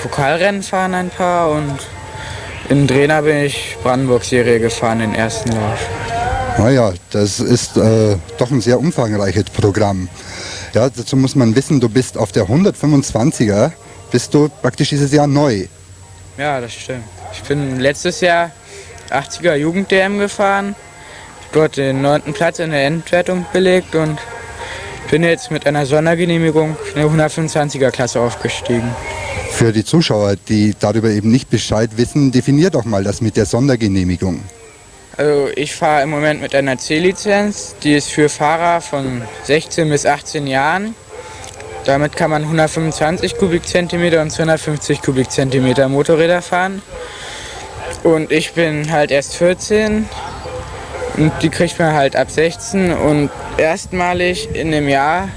Speaker 4: Pokalrennen fahren, ein paar. Und in Drehna bin ich Brandenburg-Serie gefahren, den ersten Lauf.
Speaker 2: Naja, das ist doch ein sehr umfangreiches Programm. Ja, dazu muss man wissen, du bist auf der 125er, bist du praktisch dieses Jahr neu.
Speaker 4: Ja, das stimmt. Ich bin letztes Jahr 80er Jugend-DM gefahren, dort den 9. Platz in der Endwertung belegt und bin jetzt mit einer Sondergenehmigung in der 125er Klasse aufgestiegen.
Speaker 2: Für die Zuschauer, die darüber eben nicht Bescheid wissen, definier doch mal das mit der Sondergenehmigung.
Speaker 4: Also ich fahre im Moment mit einer C-Lizenz, die ist für Fahrer von 16 bis 18 Jahren. Damit kann man 125 Kubikzentimeter und 250 Kubikzentimeter Motorräder fahren. Und ich bin halt erst 14 und die kriegt man halt ab 16 und erstmalig in dem Jahr,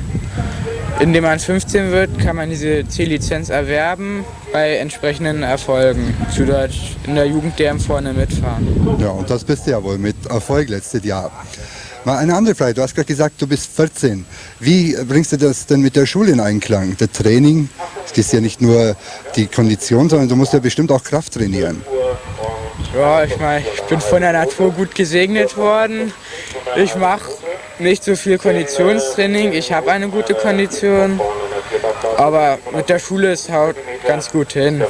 Speaker 4: in dem man 15 wird, kann man diese C-Lizenz erwerben bei entsprechenden Erfolgen. Zu Deutsch in der Jugend-DM vorne mitfahren.
Speaker 2: Ja, und das bist du ja wohl mit Erfolg letztes Jahr. Mal eine andere Frage, du hast gerade gesagt, du bist 14. Wie bringst du das denn mit der Schule in Einklang? Der Training, das ist ja nicht nur die Kondition, sondern du musst ja bestimmt auch Kraft trainieren.
Speaker 4: Ja, ich bin von der Natur gut gesegnet worden. Ich mache nicht so viel Konditionstraining, ich habe eine gute Kondition, aber mit der Schule ist haut ganz gut hin.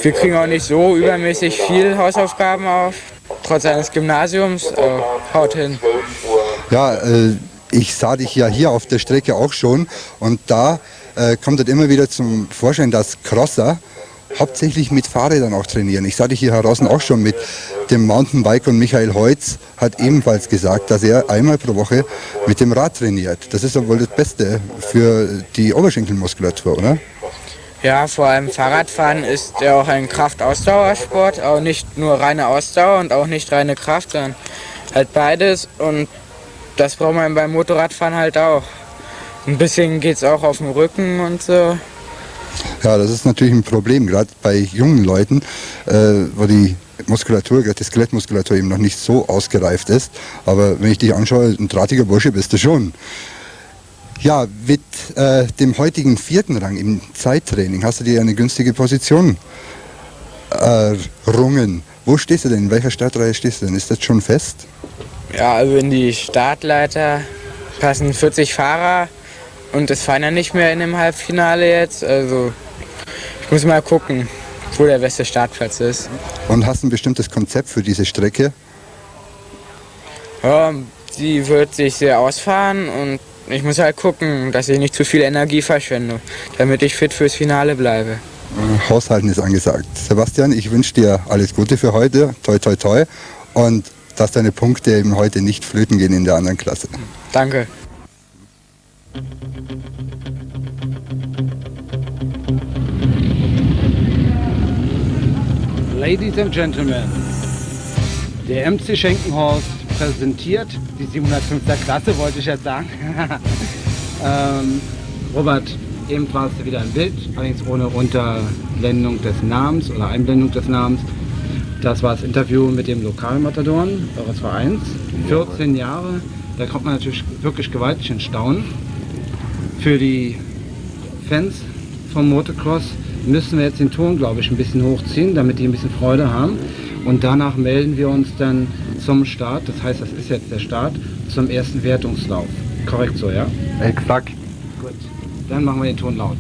Speaker 4: Wir kriegen auch nicht so übermäßig viel Hausaufgaben auf, trotz eines Gymnasiums, haut hin.
Speaker 2: Ja, ich sah dich ja hier auf der Strecke auch schon und da kommt halt immer wieder zum Vorschein, dass Crosser hauptsächlich mit Fahrrädern auch trainieren. Ich sah dich hier draußen auch schon mit dem Mountainbike und Michael Heutz hat ebenfalls gesagt, dass er einmal pro Woche mit dem Rad trainiert. Das ist ja wohl das Beste für die Oberschenkelmuskulatur, oder?
Speaker 4: Ja, vor allem Fahrradfahren ist ja auch ein Kraft-Ausdauersport, auch nicht nur reine Ausdauer und auch nicht reine Kraft, sondern halt beides und das braucht man beim Motorradfahren halt auch. Ein bisschen geht es auch auf den Rücken und so.
Speaker 2: Ja, das ist natürlich ein Problem, gerade bei jungen Leuten, wo die Muskulatur, gerade die Skelettmuskulatur eben noch nicht so ausgereift ist. Aber wenn ich dich anschaue, ein drahtiger Bursche bist du schon. Ja, mit dem heutigen 4. Rang im Zeittraining hast du dir eine günstige Position errungen. Wo stehst du denn? In welcher Startreihe stehst du denn? Ist das schon fest?
Speaker 4: Ja, also in die Startleiter passen 40 Fahrer. Und es fahren ja nicht mehr in dem Halbfinale jetzt, also ich muss mal gucken, wo der beste Startplatz ist.
Speaker 2: Und hast du ein bestimmtes Konzept für diese Strecke?
Speaker 4: Ja, die wird sich sehr ausfahren und ich muss halt gucken, dass ich nicht zu viel Energie verschwende, damit ich fit fürs Finale bleibe.
Speaker 2: Haushalten ist angesagt. Sebastian, ich wünsche dir alles Gute für heute. Toi, toi, toi. Und dass deine Punkte eben heute nicht flöten gehen in der anderen Klasse.
Speaker 4: Danke.
Speaker 1: Ladies and Gentlemen, der MC Schenkenhorst präsentiert die 705er Klasse, wollte ich jetzt sagen. Robert, eben warst du wieder im Bild, allerdings ohne Unterblendung des Namens oder Einblendung des Namens. Das war das Interview mit dem Lokalmatadoren eures Vereins. 14 Jahre, da kommt man natürlich wirklich gewaltig in Staunen. Für die Fans vom Motocross müssen wir jetzt den Ton, glaube ich, ein bisschen hochziehen, damit die ein bisschen Freude haben. Und danach melden wir uns dann zum Start, das heißt, das ist jetzt der Start, zum ersten Wertungslauf. Korrekt so, ja?
Speaker 2: Exakt.
Speaker 1: Gut, dann machen wir den Ton laut.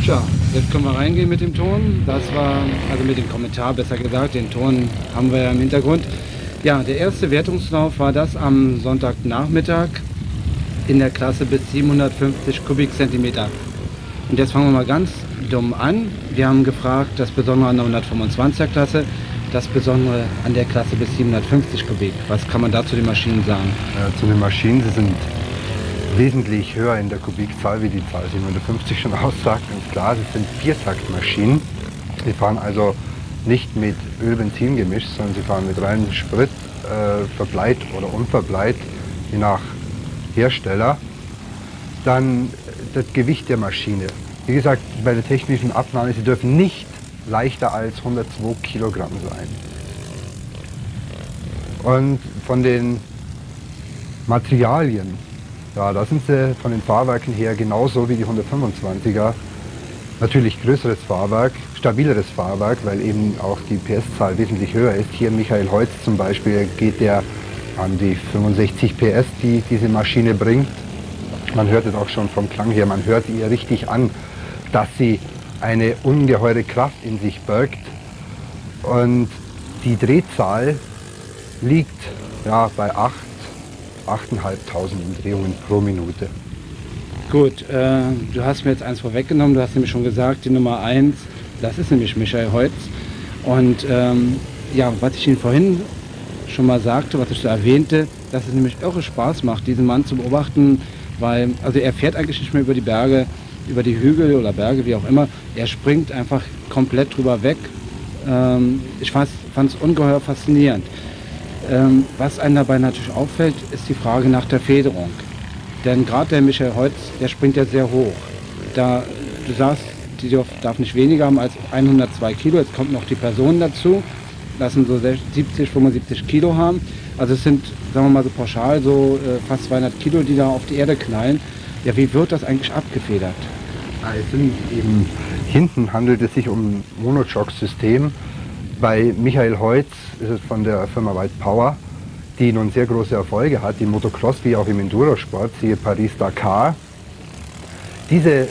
Speaker 1: Tja, jetzt können wir reingehen mit dem Ton. Das war, also mit dem Kommentar besser gesagt, den Ton haben wir ja im Hintergrund. Ja, der erste Wertungslauf war das am Sonntagnachmittag in der Klasse bis 750 Kubikzentimeter. Und jetzt fangen wir mal ganz dumm an. Wir haben gefragt, das Besondere an der 125er Klasse, das Besondere an der Klasse bis 750 Kubik. Was kann man da zu den Maschinen sagen?
Speaker 2: Zu den Maschinen, sie sind wesentlich höher in der Kubikzahl, wie die Zahl 750 schon aussagt. Und klar, es sind Viertaktmaschinen. Sie fahren also nicht mit Öl-Benzin gemischt, sondern sie fahren mit reinem Sprit, verbleit oder unverbleit, je nach Hersteller. Dann das Gewicht der Maschine. Wie gesagt, bei der technischen Abnahme, sie dürfen nicht leichter als 102 Kilogramm sein. Und von den Materialien, ja, da sind sie von den Fahrwerken her genauso wie die 125er. Natürlich größeres Fahrwerk, stabileres Fahrwerk, weil eben auch die PS-Zahl wesentlich höher ist. Hier Michael Holz zum Beispiel geht der an die 65 PS, die diese Maschine bringt. Man hört es auch schon vom Klang her, man hört ihr richtig an, dass sie eine ungeheure Kraft in sich birgt. Und die Drehzahl liegt ja, bei 8.500 Umdrehungen pro Minute.
Speaker 1: Gut, du hast mir jetzt eins vorweggenommen, du hast nämlich schon gesagt, die Nummer 1, das ist nämlich Michael Holz. Und ja, was ich Ihnen vorhin schon mal sagte, was ich so erwähnte, dass es nämlich irre Spaß macht, diesen Mann zu beobachten, weil also er fährt eigentlich nicht mehr über die Berge, über die Hügel oder Berge, wie auch immer. Er springt einfach komplett drüber weg. Ich fand es ungeheuer faszinierend. Was einem dabei natürlich auffällt, ist die Frage nach der Federung. Denn gerade der Michael Holz, der springt ja sehr hoch. Da, du sagst, die darf nicht weniger haben als 102 Kilo. Jetzt kommt noch die Person dazu, lassen so 70, 75 Kilo haben. Also es sind, sagen wir mal so pauschal, so fast 200 Kilo, die da auf die Erde knallen. Ja, wie wird das eigentlich abgefedert?
Speaker 2: Hinten handelt es sich um ein Monoshock-System. Bei Michael Holz ist es von der Firma White Power, die nun sehr große Erfolge hat, im Motocross wie auch im Endurosport, siehe Paris-Dakar. Diese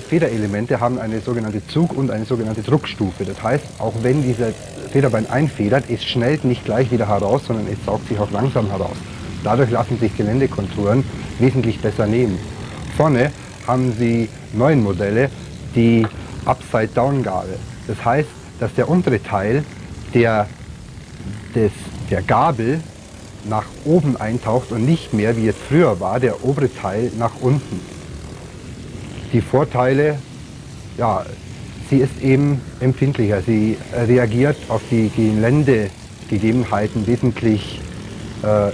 Speaker 2: Federelemente haben eine sogenannte Zug- und eine sogenannte Druckstufe. Das heißt, auch wenn dieses Federbein einfedert, es schnellt nicht gleich wieder heraus, sondern es saugt sich auch langsam heraus. Dadurch lassen sich Geländekonturen wesentlich besser nehmen. Vorne haben sie neuen Modelle die Upside-Down-Gabel. Das heißt, dass der untere Teil der Gabel nach oben eintaucht und nicht mehr, wie es früher war, der obere Teil nach unten. Die Vorteile, ja, sie ist eben empfindlicher, sie reagiert auf die Geländegegebenheiten wesentlich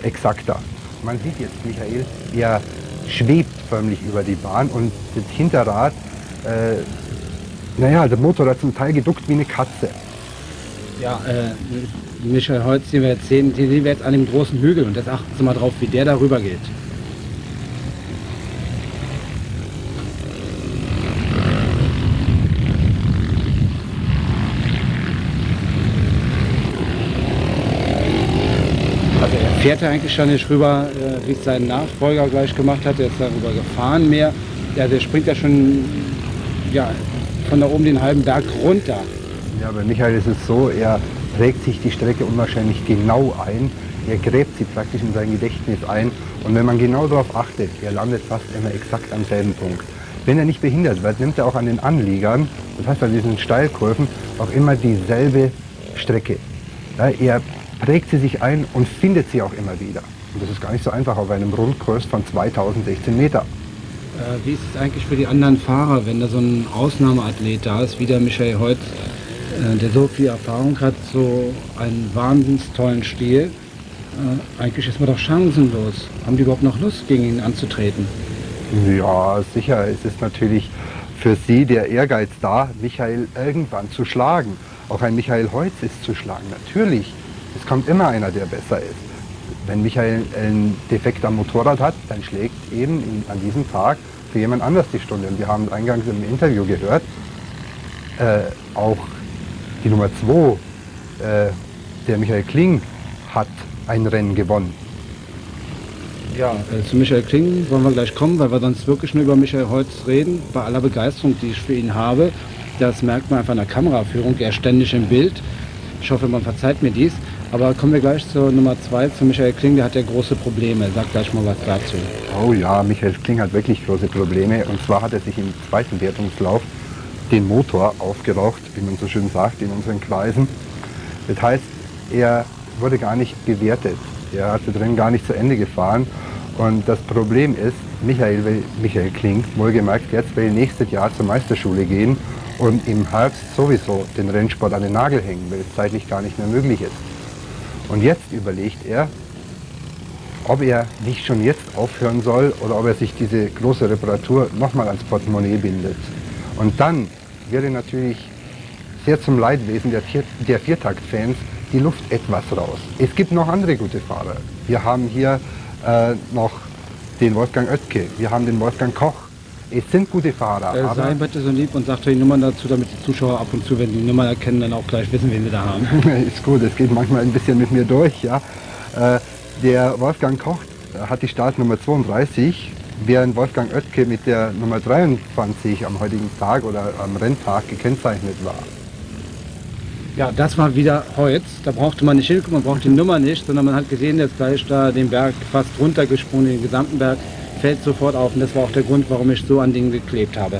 Speaker 2: exakter. Man sieht jetzt Michael, er schwebt förmlich über die Bahn und das Hinterrad, naja, der Motorrad zum Teil geduckt wie eine Katze.
Speaker 1: Ja, Michael Holz, den wir jetzt sehen, den sehen wir jetzt an dem großen Hügel und jetzt achten Sie mal drauf, wie der da rüber geht. Fährt er eigentlich schon nicht rüber, wie es sein Nachfolger gleich gemacht hat? Er ist darüber gefahren mehr. Ja, der springt ja schon von da oben den halben Berg runter.
Speaker 2: Ja, bei Michael ist es so, er prägt sich die Strecke unwahrscheinlich genau ein. Er gräbt sie praktisch in sein Gedächtnis ein. Und wenn man genau darauf achtet, er landet fast immer exakt am selben Punkt. Wenn er nicht behindert wird, nimmt er auch an den Anliegern, das heißt an diesen Steilkurven, auch immer dieselbe Strecke. Ja, er prägt sie sich ein und findet sie auch immer wieder. Und das ist gar nicht so einfach auf einem Rundkurs von 2016 Meter.
Speaker 1: Wie ist es eigentlich für die anderen Fahrer, wenn da so ein Ausnahmeathlet da ist, wie der Michael Heutz, der so viel Erfahrung hat, so einen wahnsinnig tollen Stil? Eigentlich ist man doch chancenlos. Haben die überhaupt noch Lust, gegen ihn anzutreten?
Speaker 2: Ja, sicher. Es ist natürlich für sie der Ehrgeiz da, Michael irgendwann zu schlagen. Auch ein Michael Heutz ist zu schlagen. Natürlich, es kommt immer einer, der besser ist. Wenn Michael einen Defekt am Motorrad hat, dann schlägt eben an diesem Tag für jemand anders die Stunde. Und wir haben eingangs im Interview gehört, auch die Nummer 2, der Michael Kling, hat ein Rennen gewonnen.
Speaker 1: Ja, zu Michael Kling wollen wir gleich kommen, weil wir sonst wirklich nur über Michael Heutz reden. Bei aller Begeisterung, die ich für ihn habe, das merkt man einfach an der Kameraführung. Er ist ständig im Bild. Ich hoffe, man verzeiht mir dies. Aber kommen wir gleich zur Nummer 2, zu Michael Kling. Der hat ja große Probleme. Sag gleich mal was dazu.
Speaker 2: Oh ja, Michael Kling hat wirklich große Probleme. Und zwar hat er sich im zweiten Wertungslauf den Motor aufgeraucht, wie man so schön sagt in unseren Kreisen. Das heißt, er wurde gar nicht gewertet. Er hat drin gar nicht zu Ende gefahren. Und das Problem ist, Michael Kling, wohlgemerkt, jetzt will nächstes Jahr zur Meisterschule gehen und im Herbst sowieso den Rennsport an den Nagel hängen, weil es zeitlich gar nicht mehr möglich ist. Und jetzt überlegt er, ob er nicht schon jetzt aufhören soll oder ob er sich diese große Reparatur nochmal ans Portemonnaie bindet. Und dann wäre natürlich sehr zum Leidwesen der Viertakt-Fans die Luft etwas raus. Es gibt noch andere gute Fahrer. Wir haben hier noch den Wolfgang Oetke, wir haben den Wolfgang Koch. Es sind gute Fahrer.
Speaker 1: Sei bitte so lieb und sag die Nummern dazu, damit die Zuschauer ab und zu, wenn die Nummern erkennen, dann auch gleich wissen, wen wir da haben.
Speaker 2: Ist gut, es geht manchmal ein bisschen mit mir durch. Ja. Der Wolfgang Koch hat die Startnummer 32, während Wolfgang Oetke mit der Nummer 23 am heutigen Tag oder am Renntag gekennzeichnet war.
Speaker 1: Ja, das war wieder Heutz. Da brauchte man nicht hingucken, man braucht die Nummer nicht, sondern man hat gesehen, der ist gleich da den Berg fast runtergesprungen, den gesamten Berg, fällt sofort auf. Und das war auch der Grund, warum ich so an Dingen geklebt habe.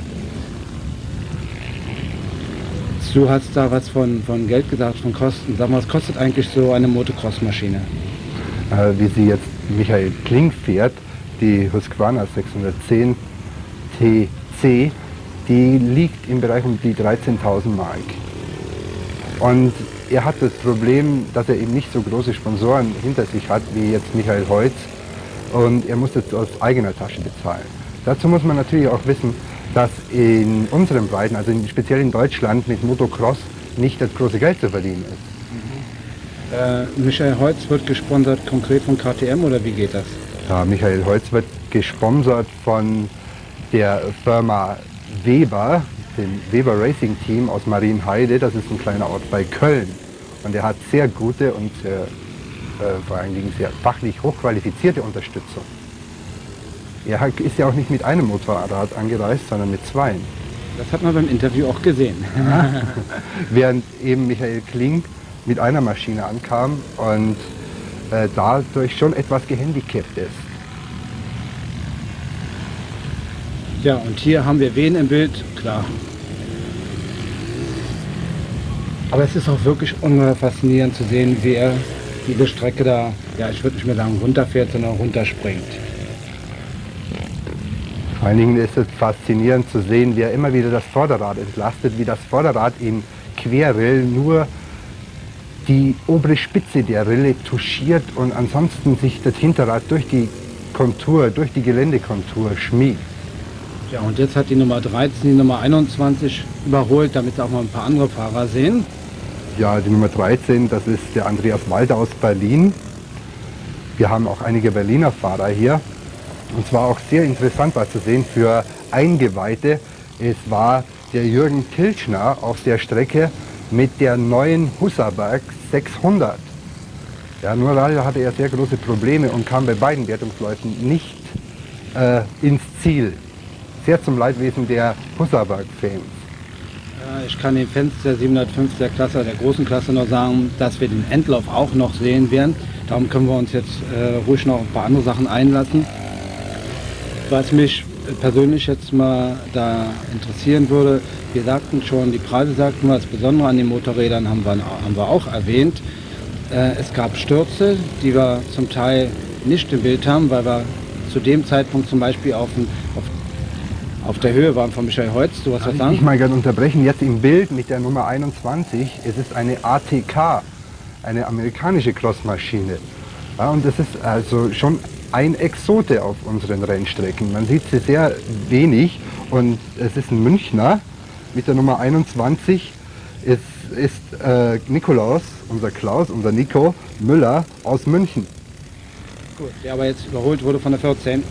Speaker 1: Du hast da was von Geld gesagt, von Kosten. Sag mal, was kostet eigentlich so eine Motocross-Maschine?
Speaker 2: Wie sie jetzt Michael Kling fährt, die Husqvarna 610 TC, die liegt im Bereich um die 13.000 Mark. Und er hat das Problem, dass er eben nicht so große Sponsoren hinter sich hat, wie jetzt Michael Heutz. Und er muss jetzt aus eigener Tasche bezahlen. Dazu muss man natürlich auch wissen, dass in unseren Breiten, also speziell in Deutschland, mit Motocross nicht das große Geld zu verdienen ist.
Speaker 1: Michael Heutz wird gesponsert konkret von KTM oder wie geht das?
Speaker 2: Ja, Michael Heutz wird gesponsert von der Firma Weber, dem Weber Racing Team aus Marienheide. Das ist ein kleiner Ort bei Köln. Und er hat sehr gute und vor allen Dingen sehr fachlich hochqualifizierte Unterstützung. Er ist ja auch nicht mit einem Motorrad angereist, sondern mit zwei.
Speaker 1: Das hat man beim Interview auch gesehen.
Speaker 2: Während eben Michael Kling mit einer Maschine ankam und dadurch schon etwas gehandicapt ist.
Speaker 1: Ja, und hier haben wir wen im Bild? Klar. Aber es ist auch wirklich ungeheuer faszinierend zu sehen, wie er diese Strecke da, ja, ich würde nicht mehr sagen runterfährt, sondern runterspringt.
Speaker 2: Vor allen Dingen ist es faszinierend zu sehen, wie er immer wieder das Vorderrad entlastet, wie das Vorderrad im Querrill nur die obere Spitze der Rille touchiert und ansonsten sich das Hinterrad durch die Kontur, durch die Geländekontur schmiegt.
Speaker 1: Ja, und jetzt hat die Nummer 13 die Nummer 21 überholt, damit Sie auch mal ein paar andere Fahrer sehen.
Speaker 2: Ja, die Nummer 13, das ist der Andreas Walter aus Berlin. Wir haben auch einige Berliner Fahrer hier. Und zwar auch sehr interessant war zu sehen für Eingeweihte. Es war der Jürgen Tilschner auf der Strecke mit der neuen Husarberg 600. Ja, nur leider hatte er sehr große Probleme und kam bei beiden Wertungsläufen nicht ins Ziel. Sehr zum Leidwesen der Husarberg-Fans.
Speaker 1: Ja, ich kann den Fans der 750er Klasse, der großen Klasse, noch sagen, dass wir den Endlauf auch noch sehen werden. Darum können wir uns jetzt ruhig noch auf ein paar andere Sachen einlassen. Was mich persönlich jetzt mal da interessieren würde, wir sagten schon, die Preise sagten wir, das Besondere an den Motorrädern haben wir auch erwähnt. Es gab Stürze, die wir zum Teil nicht im Bild haben, weil wir zu dem Zeitpunkt zum Beispiel auf der Höhe waren von Michael Heutz. Du hast was sagen?
Speaker 2: Ich mal gerne unterbrechen. Jetzt im Bild mit der Nummer 21. Es ist eine ATK, eine amerikanische Crossmaschine. Ja, und das ist also schon ein Exote auf unseren Rennstrecken. Man sieht sie sehr wenig und es ist ein Münchner mit der Nummer 21. Es ist Nikolaus, unser Nico Müller aus München.
Speaker 1: Gut, der aber jetzt überholt wurde von der 14.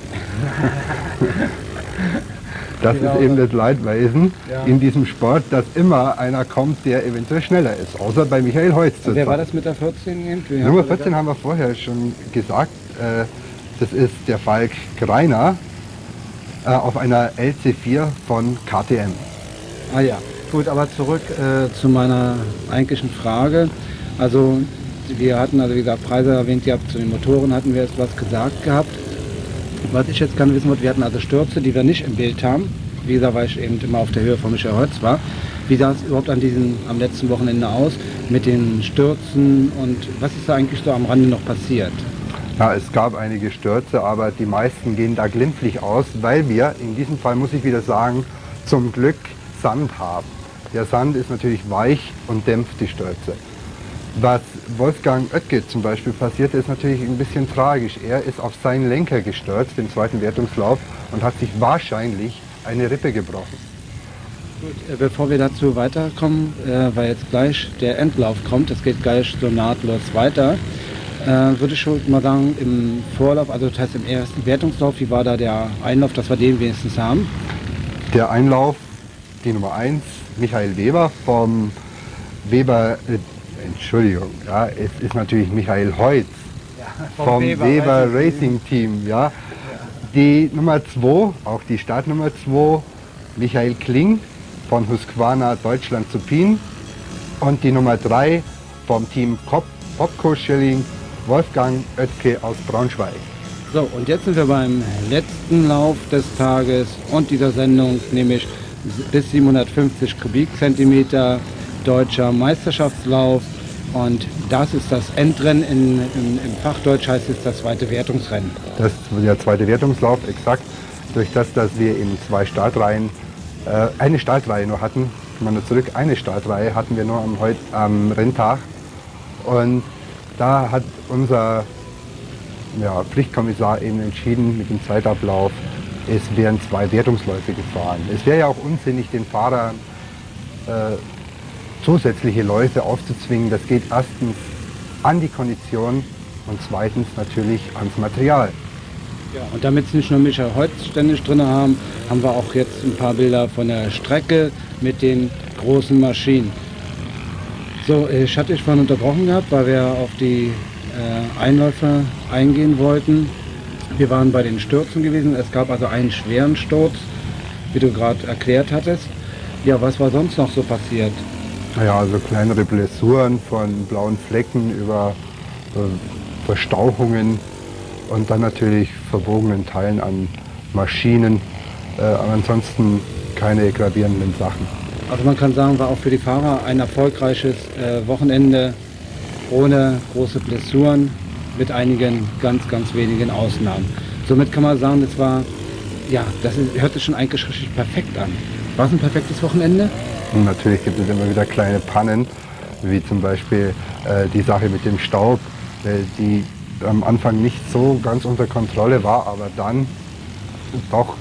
Speaker 2: Das
Speaker 1: Genau.
Speaker 2: ist eben das Leidwesen
Speaker 1: Ja.
Speaker 2: in diesem Sport, dass immer einer kommt, der eventuell schneller ist. Außer bei Michael Heutz.
Speaker 1: Wer war das mit der 14 eben?
Speaker 2: Nummer 14 haben wir vorher schon gesagt. Das ist der Falk Greiner auf einer LC4 von KTM.
Speaker 1: Ah ja, gut, aber zurück zu meiner eigentlichen Frage. Also wir hatten, also wie gesagt, Preise erwähnt gehabt, zu den Motoren hatten wir jetzt was gesagt gehabt. Was ich jetzt gerne wissen wollte, wir hatten also Stürze, die wir nicht im Bild haben. Wie gesagt, weil ich eben immer auf der Höhe von Michael Heutz war. Wie sah es überhaupt am letzten Wochenende aus mit den Stürzen und was ist da eigentlich so am Rande noch passiert?
Speaker 2: Ja, es gab einige Stürze, aber die meisten gehen da glimpflich aus, weil wir, in diesem Fall muss ich wieder sagen, zum Glück Sand haben. Der Sand ist natürlich weich und dämpft die Stürze. Was Wolfgang Oetke zum Beispiel passierte, ist natürlich ein bisschen tragisch. Er ist auf seinen Lenker gestürzt, im zweiten Wertungslauf, und hat sich wahrscheinlich eine Rippe gebrochen.
Speaker 1: Gut, bevor wir dazu weiterkommen, weil jetzt gleich der Endlauf kommt, es geht gleich so nahtlos weiter, würde ich schon mal sagen, im Vorlauf, also das heißt im ersten Wertungslauf, wie war da der Einlauf, dass wir den wenigstens haben?
Speaker 2: Der Einlauf, die Nummer 1, Michael Weber vom Weber, Entschuldigung, ja, es ist natürlich Michael Heutz vom Weber Racing Team. Ja. Die Nummer 2, auch die Startnummer 2, Michael Kling von Husqvarna Deutschland Supin, und die Nummer 3 vom Team Popco Schilling, Wolfgang Oetke aus Braunschweig.
Speaker 1: So, und jetzt sind wir beim letzten Lauf des Tages und dieser Sendung, nämlich bis 750 Kubikzentimeter deutscher Meisterschaftslauf. Und das ist das Endrennen, im Fachdeutsch heißt es das zweite Wertungsrennen.
Speaker 2: Das ist der zweite Wertungslauf, exakt. Durch das, dass wir in 2 Startreihen, eine Startreihe nur hatten, mal nur zurück, eine Startreihe hatten wir nur am Renntag. Und da hat unser Pflichtkommissar eben entschieden mit dem Zeitablauf, es wären 2 Wertungsläufe gefahren. Es wäre ja auch unsinnig, den Fahrern zusätzliche Läufe aufzuzwingen. Das geht erstens an die Kondition und zweitens natürlich ans Material.
Speaker 1: Ja, und damit es nicht nur Michael Heutz ständig drin haben, haben wir auch jetzt ein paar Bilder von der Strecke mit den großen Maschinen. So, ich hatte dich vorhin unterbrochen gehabt, weil wir auf die Einläufe eingehen wollten. Wir waren bei den Stürzen gewesen. Es gab also einen schweren Sturz, wie du gerade erklärt hattest. Ja, was war sonst noch so passiert?
Speaker 2: Ja, also kleinere Blessuren von blauen Flecken über Verstauchungen und dann natürlich verbogenen Teilen an Maschinen. Aber ansonsten keine gravierenden Sachen.
Speaker 1: Also man kann sagen, war auch für die Fahrer ein erfolgreiches Wochenende ohne große Blessuren, mit einigen ganz wenigen Ausnahmen. Somit kann man sagen, hört sich schon eigentlich richtig perfekt an. War es ein perfektes Wochenende?
Speaker 2: Und natürlich gibt es immer wieder kleine Pannen, wie zum Beispiel die Sache mit dem Staub, die am Anfang nicht so ganz unter Kontrolle war, aber dann doch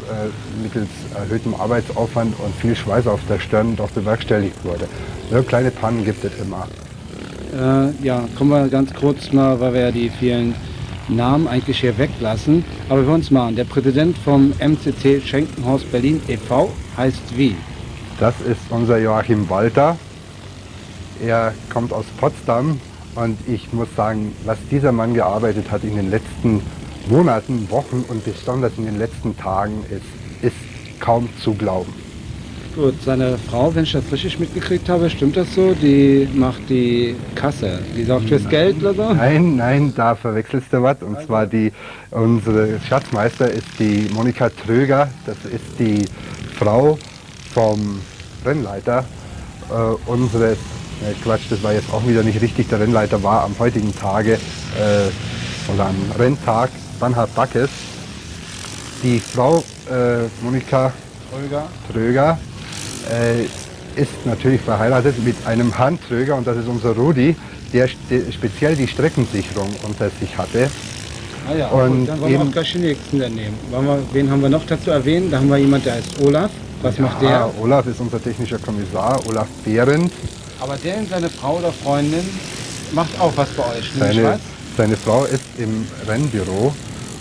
Speaker 2: mittels erhöhtem Arbeitsaufwand und viel Schweiß auf der Stirn doch bewerkstelligt wurde. Ja, kleine Pannen gibt es immer.
Speaker 1: Kommen wir ganz kurz mal, weil wir ja die vielen Namen eigentlich hier weglassen. Aber wir wollen es machen. Der Präsident vom MCC Schenkenhaus Berlin e.V. heißt wie?
Speaker 2: Das ist unser Joachim Walter. Er kommt aus Potsdam Und ich muss sagen, was dieser Mann gearbeitet hat in den letzten Monaten, Wochen und besonders in den letzten Tagen, ist kaum zu glauben.
Speaker 1: Gut, seine Frau, wenn ich das richtig mitgekriegt habe, stimmt das so? Die macht die Kasse, die sorgt fürs Geld oder so?
Speaker 2: Nein, da verwechselst du was. Und zwar unsere Schatzmeister ist die Monika Tröger, das ist die Frau vom Rennleiter unseres, Quatsch, das war jetzt auch wieder nicht richtig, der Rennleiter war am heutigen Tage oder am Renntag Bernhard Backes. Die Frau Monika Tröger ist natürlich verheiratet mit einem Handtröger und das ist unser Rudi, der speziell die Streckensicherung unter sich hatte.
Speaker 1: Ah ja,
Speaker 2: und
Speaker 1: dann wollen wir auch gleich den nächsten dann nehmen. Wen haben wir noch dazu erwähnen? Da haben wir jemanden, der heißt Olaf. Was macht der?
Speaker 2: Olaf ist unser technischer Kommissar, Olaf Behrendt.
Speaker 1: Aber der und seine Frau oder Freundin macht auch was bei euch,
Speaker 2: Seine Frau ist im Rennbüro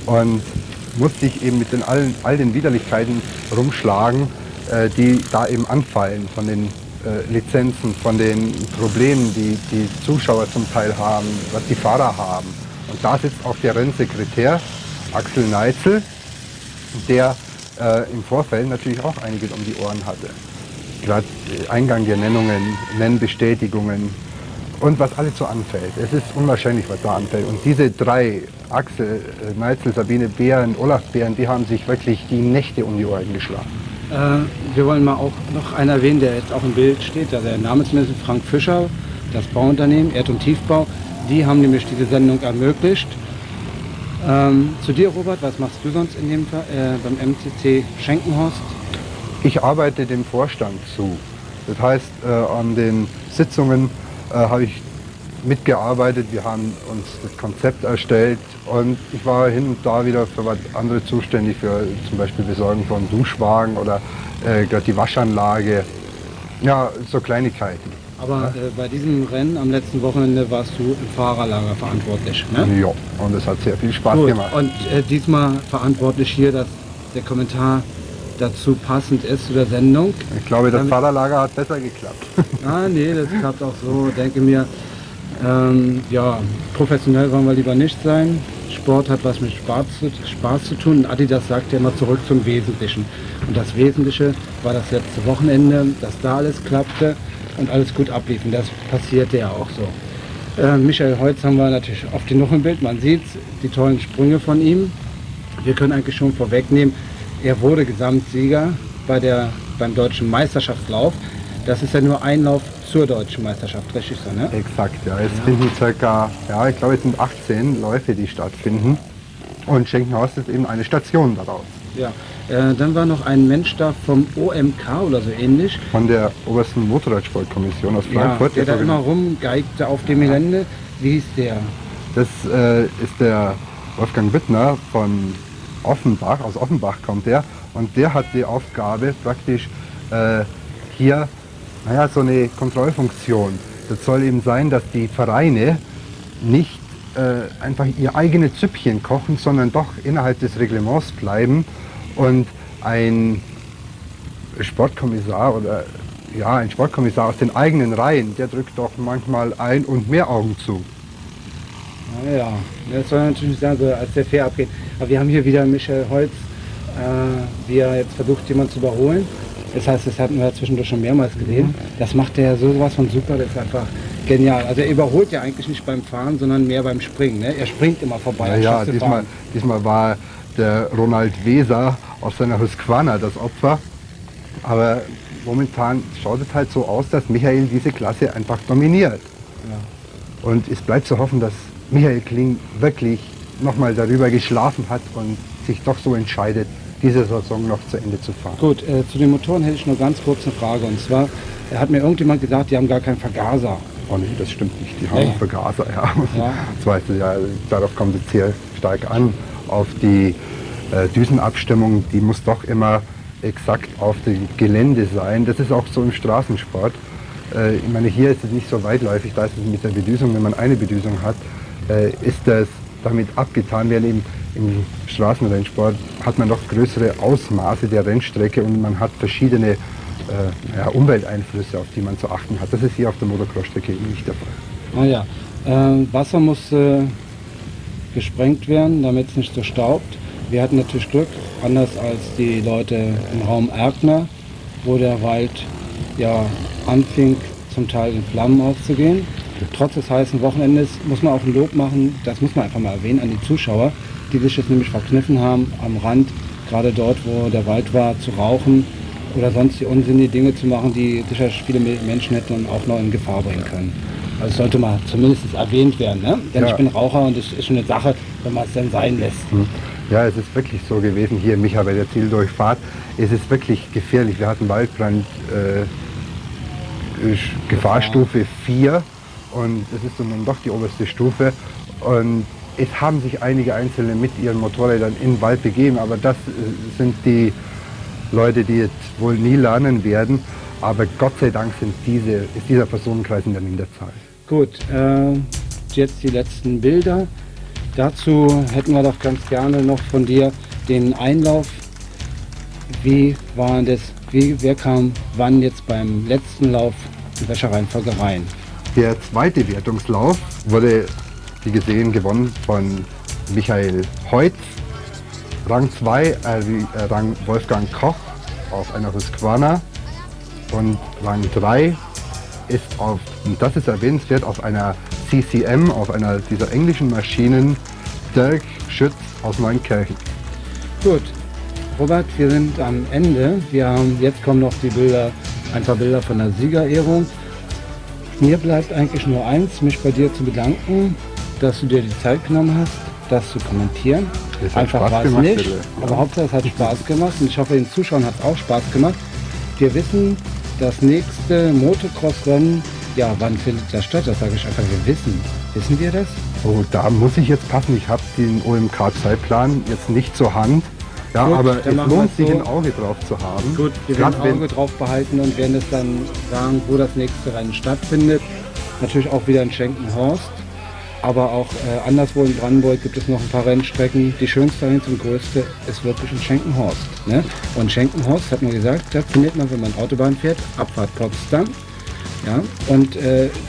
Speaker 2: und muss sich eben mit all den Widerlichkeiten rumschlagen, die da eben anfallen, von den Lizenzen, von den Problemen, die die Zuschauer zum Teil haben, was die Fahrer haben. Und da sitzt auch der Rennsekretär Axel Neitzel, der im Vorfeld natürlich auch einiges um die Ohren hatte. Gerade Eingang der Nennungen, Nennbestätigungen und was alles so anfällt. Es ist unwahrscheinlich, was da anfällt. Und diese drei, Axel Neitzel, Sabine Behrendt, Olaf Behrendt, die haben sich wirklich die Nächte um die Ohren geschlagen.
Speaker 1: Wir wollen mal auch noch einen erwähnen, der jetzt auch im Bild steht, also der Name ist Frank Fischer, das Bauunternehmen Erd- und Tiefbau. Die haben nämlich diese Sendung ermöglicht. Zu dir, Robert, was machst du sonst in dem beim MCC Schenkenhorst?
Speaker 2: Ich arbeite dem Vorstand zu. Das heißt, an den Sitzungen habe ich mitgearbeitet, wir haben uns das Konzept erstellt und ich war hin und da wieder für was anderes zuständig, für zum Beispiel Besorgen von Duschwagen oder gerade die Waschanlage, ja, so Kleinigkeiten.
Speaker 1: Aber bei diesem Rennen am letzten Wochenende warst du im Fahrerlager verantwortlich, ne?
Speaker 2: Ja, und es hat sehr viel Spaß gemacht.
Speaker 1: Und diesmal verantwortlich hier, dass der Kommentar dazu passend ist zu der Sendung.
Speaker 2: Ich glaube, das Fahrerlager hat besser geklappt.
Speaker 1: Nee, das klappt auch so, denke mir. Ja, professionell wollen wir lieber nicht sein. Sport hat was mit Spaß zu tun. Und Adidas sagt ja immer zurück zum Wesentlichen. Und das Wesentliche war das letzte Wochenende, dass da alles klappte und alles gut ablief. Und das passierte ja auch so. Michael Heutz haben wir natürlich oft genug im Bild. Man sieht die tollen Sprünge von ihm. Wir können eigentlich schon vorwegnehmen, er wurde Gesamtsieger beim deutschen Meisterschaftslauf. Das ist ja nur ein Lauf zur deutschen Meisterschaft, richtig so, ne?
Speaker 2: Exakt, ja. Es finden circa, ich glaube, es sind 18 Läufe, die stattfinden. Und Schenkenhorst ist eben eine Station daraus.
Speaker 1: Ja, dann war noch ein Mensch da vom OMK oder so ähnlich.
Speaker 2: Von der obersten Motorradsportkommission aus Frankfurt.
Speaker 1: Ja, der da immer rumgeigte auf dem Gelände. Wie hieß der?
Speaker 2: Das ist der Wolfgang Wittner von Offenbach, aus Offenbach kommt der. Und der hat die Aufgabe, praktisch hier so eine Kontrollfunktion. Das soll eben sein, dass die Vereine nicht einfach ihr eigene Süppchen kochen, sondern doch innerhalb des Reglements bleiben und ein Sportkommissar aus den eigenen Reihen, der drückt doch manchmal ein und mehr Augen zu.
Speaker 1: Ja, das soll natürlich sagen, so als der fair abgeht. Aber wir haben hier wieder Michael Heutz, wie er jetzt versucht, jemanden zu überholen. Das heißt, das hatten wir zwischendurch schon mehrmals gesehen. Das macht er sowas von super, das ist einfach genial. Also er überholt ja eigentlich nicht beim Fahren, sondern mehr beim Springen. Ne? Er springt immer vorbei.
Speaker 2: Ja, diesmal war der Ronald Weser aus seiner Husqvarna das Opfer. Aber momentan schaut es halt so aus, dass Michael diese Klasse einfach dominiert. Ja. Und es bleibt zu hoffen, dass Michael Kling wirklich nochmal darüber geschlafen hat und sich doch so entscheidet, diese Saison noch zu Ende zu fahren.
Speaker 1: Gut, zu den Motoren hätte ich nur ganz kurz eine Frage. Und zwar hat mir irgendjemand gesagt, die haben gar keinen Vergaser.
Speaker 2: Oh nee, das stimmt nicht. Die haben Vergaser, ja. Zweitens, darauf kommt es sehr stark an. Auf die Düsenabstimmung, die muss doch immer exakt auf dem Gelände sein. Das ist auch so im Straßensport. Ich meine, hier ist es nicht so weitläufig, da ist es mit der Bedüsung, wenn man eine Bedüsung hat, ist das damit abgetan, während eben im Straßenrennsport hat man doch größere Ausmaße der Rennstrecke und man hat verschiedene Umwelteinflüsse, auf die man zu achten hat. Das ist hier auf der Motocross-Strecke nicht der Fall.
Speaker 1: Naja, Wasser musste gesprengt werden, damit es nicht so staubt. Wir hatten natürlich Glück, anders als die Leute im Raum Erkner, wo der Wald ja anfing, zum Teil in Flammen aufzugehen. Trotz des heißen Wochenendes muss man auch ein Lob machen, das muss man einfach mal erwähnen, an die Zuschauer, die sich jetzt nämlich verkniffen haben, am Rand, gerade dort, wo der Wald war, zu rauchen oder sonst die unsinnigen Dinge zu machen, die sicher viele Menschen hätten auch noch in Gefahr bringen können. Also das sollte mal zumindest erwähnt werden, ne? Denn
Speaker 2: Ja.
Speaker 1: ich bin Raucher und es ist schon eine Sache, wenn man es dann sein lässt.
Speaker 2: Ja, es ist wirklich so gewesen hier, Micha, bei der Zieldurchfahrt. Es ist wirklich gefährlich. Wir hatten Waldbrand Gefahrstufe 4 und es ist dann doch die oberste Stufe. Und es haben sich einige Einzelne mit ihren Motorrädern in den Wald begeben, aber das sind die Leute, die jetzt wohl nie lernen werden. Aber Gott sei Dank ist dieser Personenkreis in der Minderzahl.
Speaker 1: Gut, jetzt die letzten Bilder. Dazu hätten wir doch ganz gerne noch von dir den Einlauf. Wie war das? Wer kam wann jetzt beim letzten Lauf, in welcher Reihenfolge rein?
Speaker 2: Der zweite Wertungslauf wurde, wie gesehen, gewonnen von Michael Heutz. Rang 2 Rang Wolfgang Koch auf einer Husqvarna. Und Rang 3 ist auf, und das ist erwähnenswert, auf einer CCM, auf einer dieser englischen Maschinen, Dirk Schütz aus Neunkirchen.
Speaker 1: Gut, Robert, wir sind am Ende. Jetzt kommen noch die Bilder, ein paar Bilder von der Siegerehrung. Mir bleibt eigentlich nur eins, mich bei dir zu bedanken, dass du dir die Zeit genommen hast, das zu kommentieren.
Speaker 2: Es hat
Speaker 1: Einfach
Speaker 2: Spaß
Speaker 1: war es
Speaker 2: gemacht,
Speaker 1: nicht,
Speaker 2: bitte.
Speaker 1: aber Hauptsache es hat Spaß gemacht und ich hoffe, den Zuschauern hat es auch Spaß gemacht. Wir wissen, das nächste Motocross-Rennen, ja, wann findet das statt? Das sage ich einfach, wir wissen. Wissen wir das?
Speaker 2: Oh, da muss ich jetzt passen, ich habe den OMK-Zeitplan jetzt nicht zur Hand. Ja,
Speaker 1: Gut,
Speaker 2: aber
Speaker 1: dann
Speaker 2: es
Speaker 1: machen wir
Speaker 2: lohnt
Speaker 1: es
Speaker 2: sich
Speaker 1: so.
Speaker 2: ein Auge drauf zu haben.
Speaker 1: Gut, wir
Speaker 2: Gerade
Speaker 1: werden ein Auge drauf behalten und werden es dann sagen, wo das nächste Rennen stattfindet. Natürlich auch wieder in Schenkenhorst, aber auch anderswo in Brandenburg gibt es noch ein paar Rennstrecken. Die schönste und größte ist wirklich in Schenkenhorst. Ne? Und Schenkenhorst, hat man gesagt, da findet man, wenn man Autobahn fährt, Abfahrt Potsdam. Ja? Und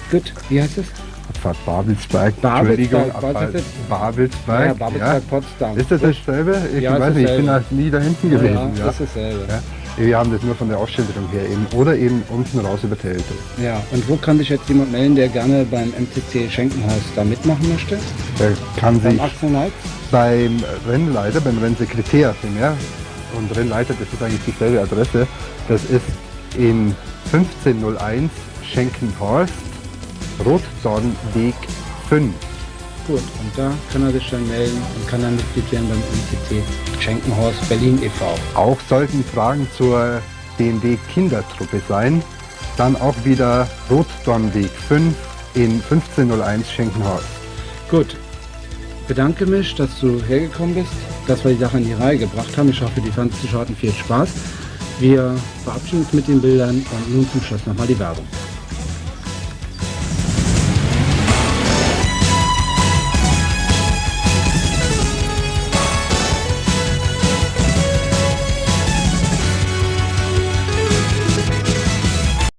Speaker 1: gut, wie heißt es?
Speaker 2: Abfahrt Babelsberg,
Speaker 1: Babelsberg,
Speaker 2: Entschuldigung,
Speaker 1: was
Speaker 2: Abfahrt
Speaker 1: ist das?
Speaker 2: Babelsberg.
Speaker 1: Ja, Babelsberg, Potsdam.
Speaker 2: Ist das dasselbe? Ich
Speaker 1: Ja,
Speaker 2: weiß
Speaker 1: ist
Speaker 2: nicht, ich bin
Speaker 1: dasselbe.
Speaker 2: da nie da hinten
Speaker 1: Ja,
Speaker 2: gewesen.
Speaker 1: das ist dasselbe.
Speaker 2: Ja. Wir haben das nur von der Ausschilderung her eben. Oder eben unten raus über Telte.
Speaker 1: Ja, und wo kann sich jetzt jemand melden, der gerne beim MCC Schenkenhorst da mitmachen möchte?
Speaker 2: Der kann
Speaker 1: Beim
Speaker 2: sich
Speaker 1: Axel Neitz?
Speaker 2: beim Rennleiter, beim Rennsekretär vielmehr, und Rennleiter, das ist eigentlich dieselbe Adresse, das ist in 1501 Schenkenhorst, Rotdornweg 5.
Speaker 1: Gut, und da kann er sich dann melden und kann dann Mitglied werden beim MCC Schenkenhorst Berlin e.V.
Speaker 2: Auch sollten Fragen zur BMW Kindertruppe sein, dann auch wieder Rotdornweg 5 in 1501 Schenkenhorst.
Speaker 1: Gut, bedanke mich, dass du hergekommen bist, dass wir die Sache in die Reihe gebracht haben. Ich hoffe, die Zuschauer hatten viel Spaß. Wir verabschieden uns mit den Bildern und nun zum Schluss nochmal die Werbung.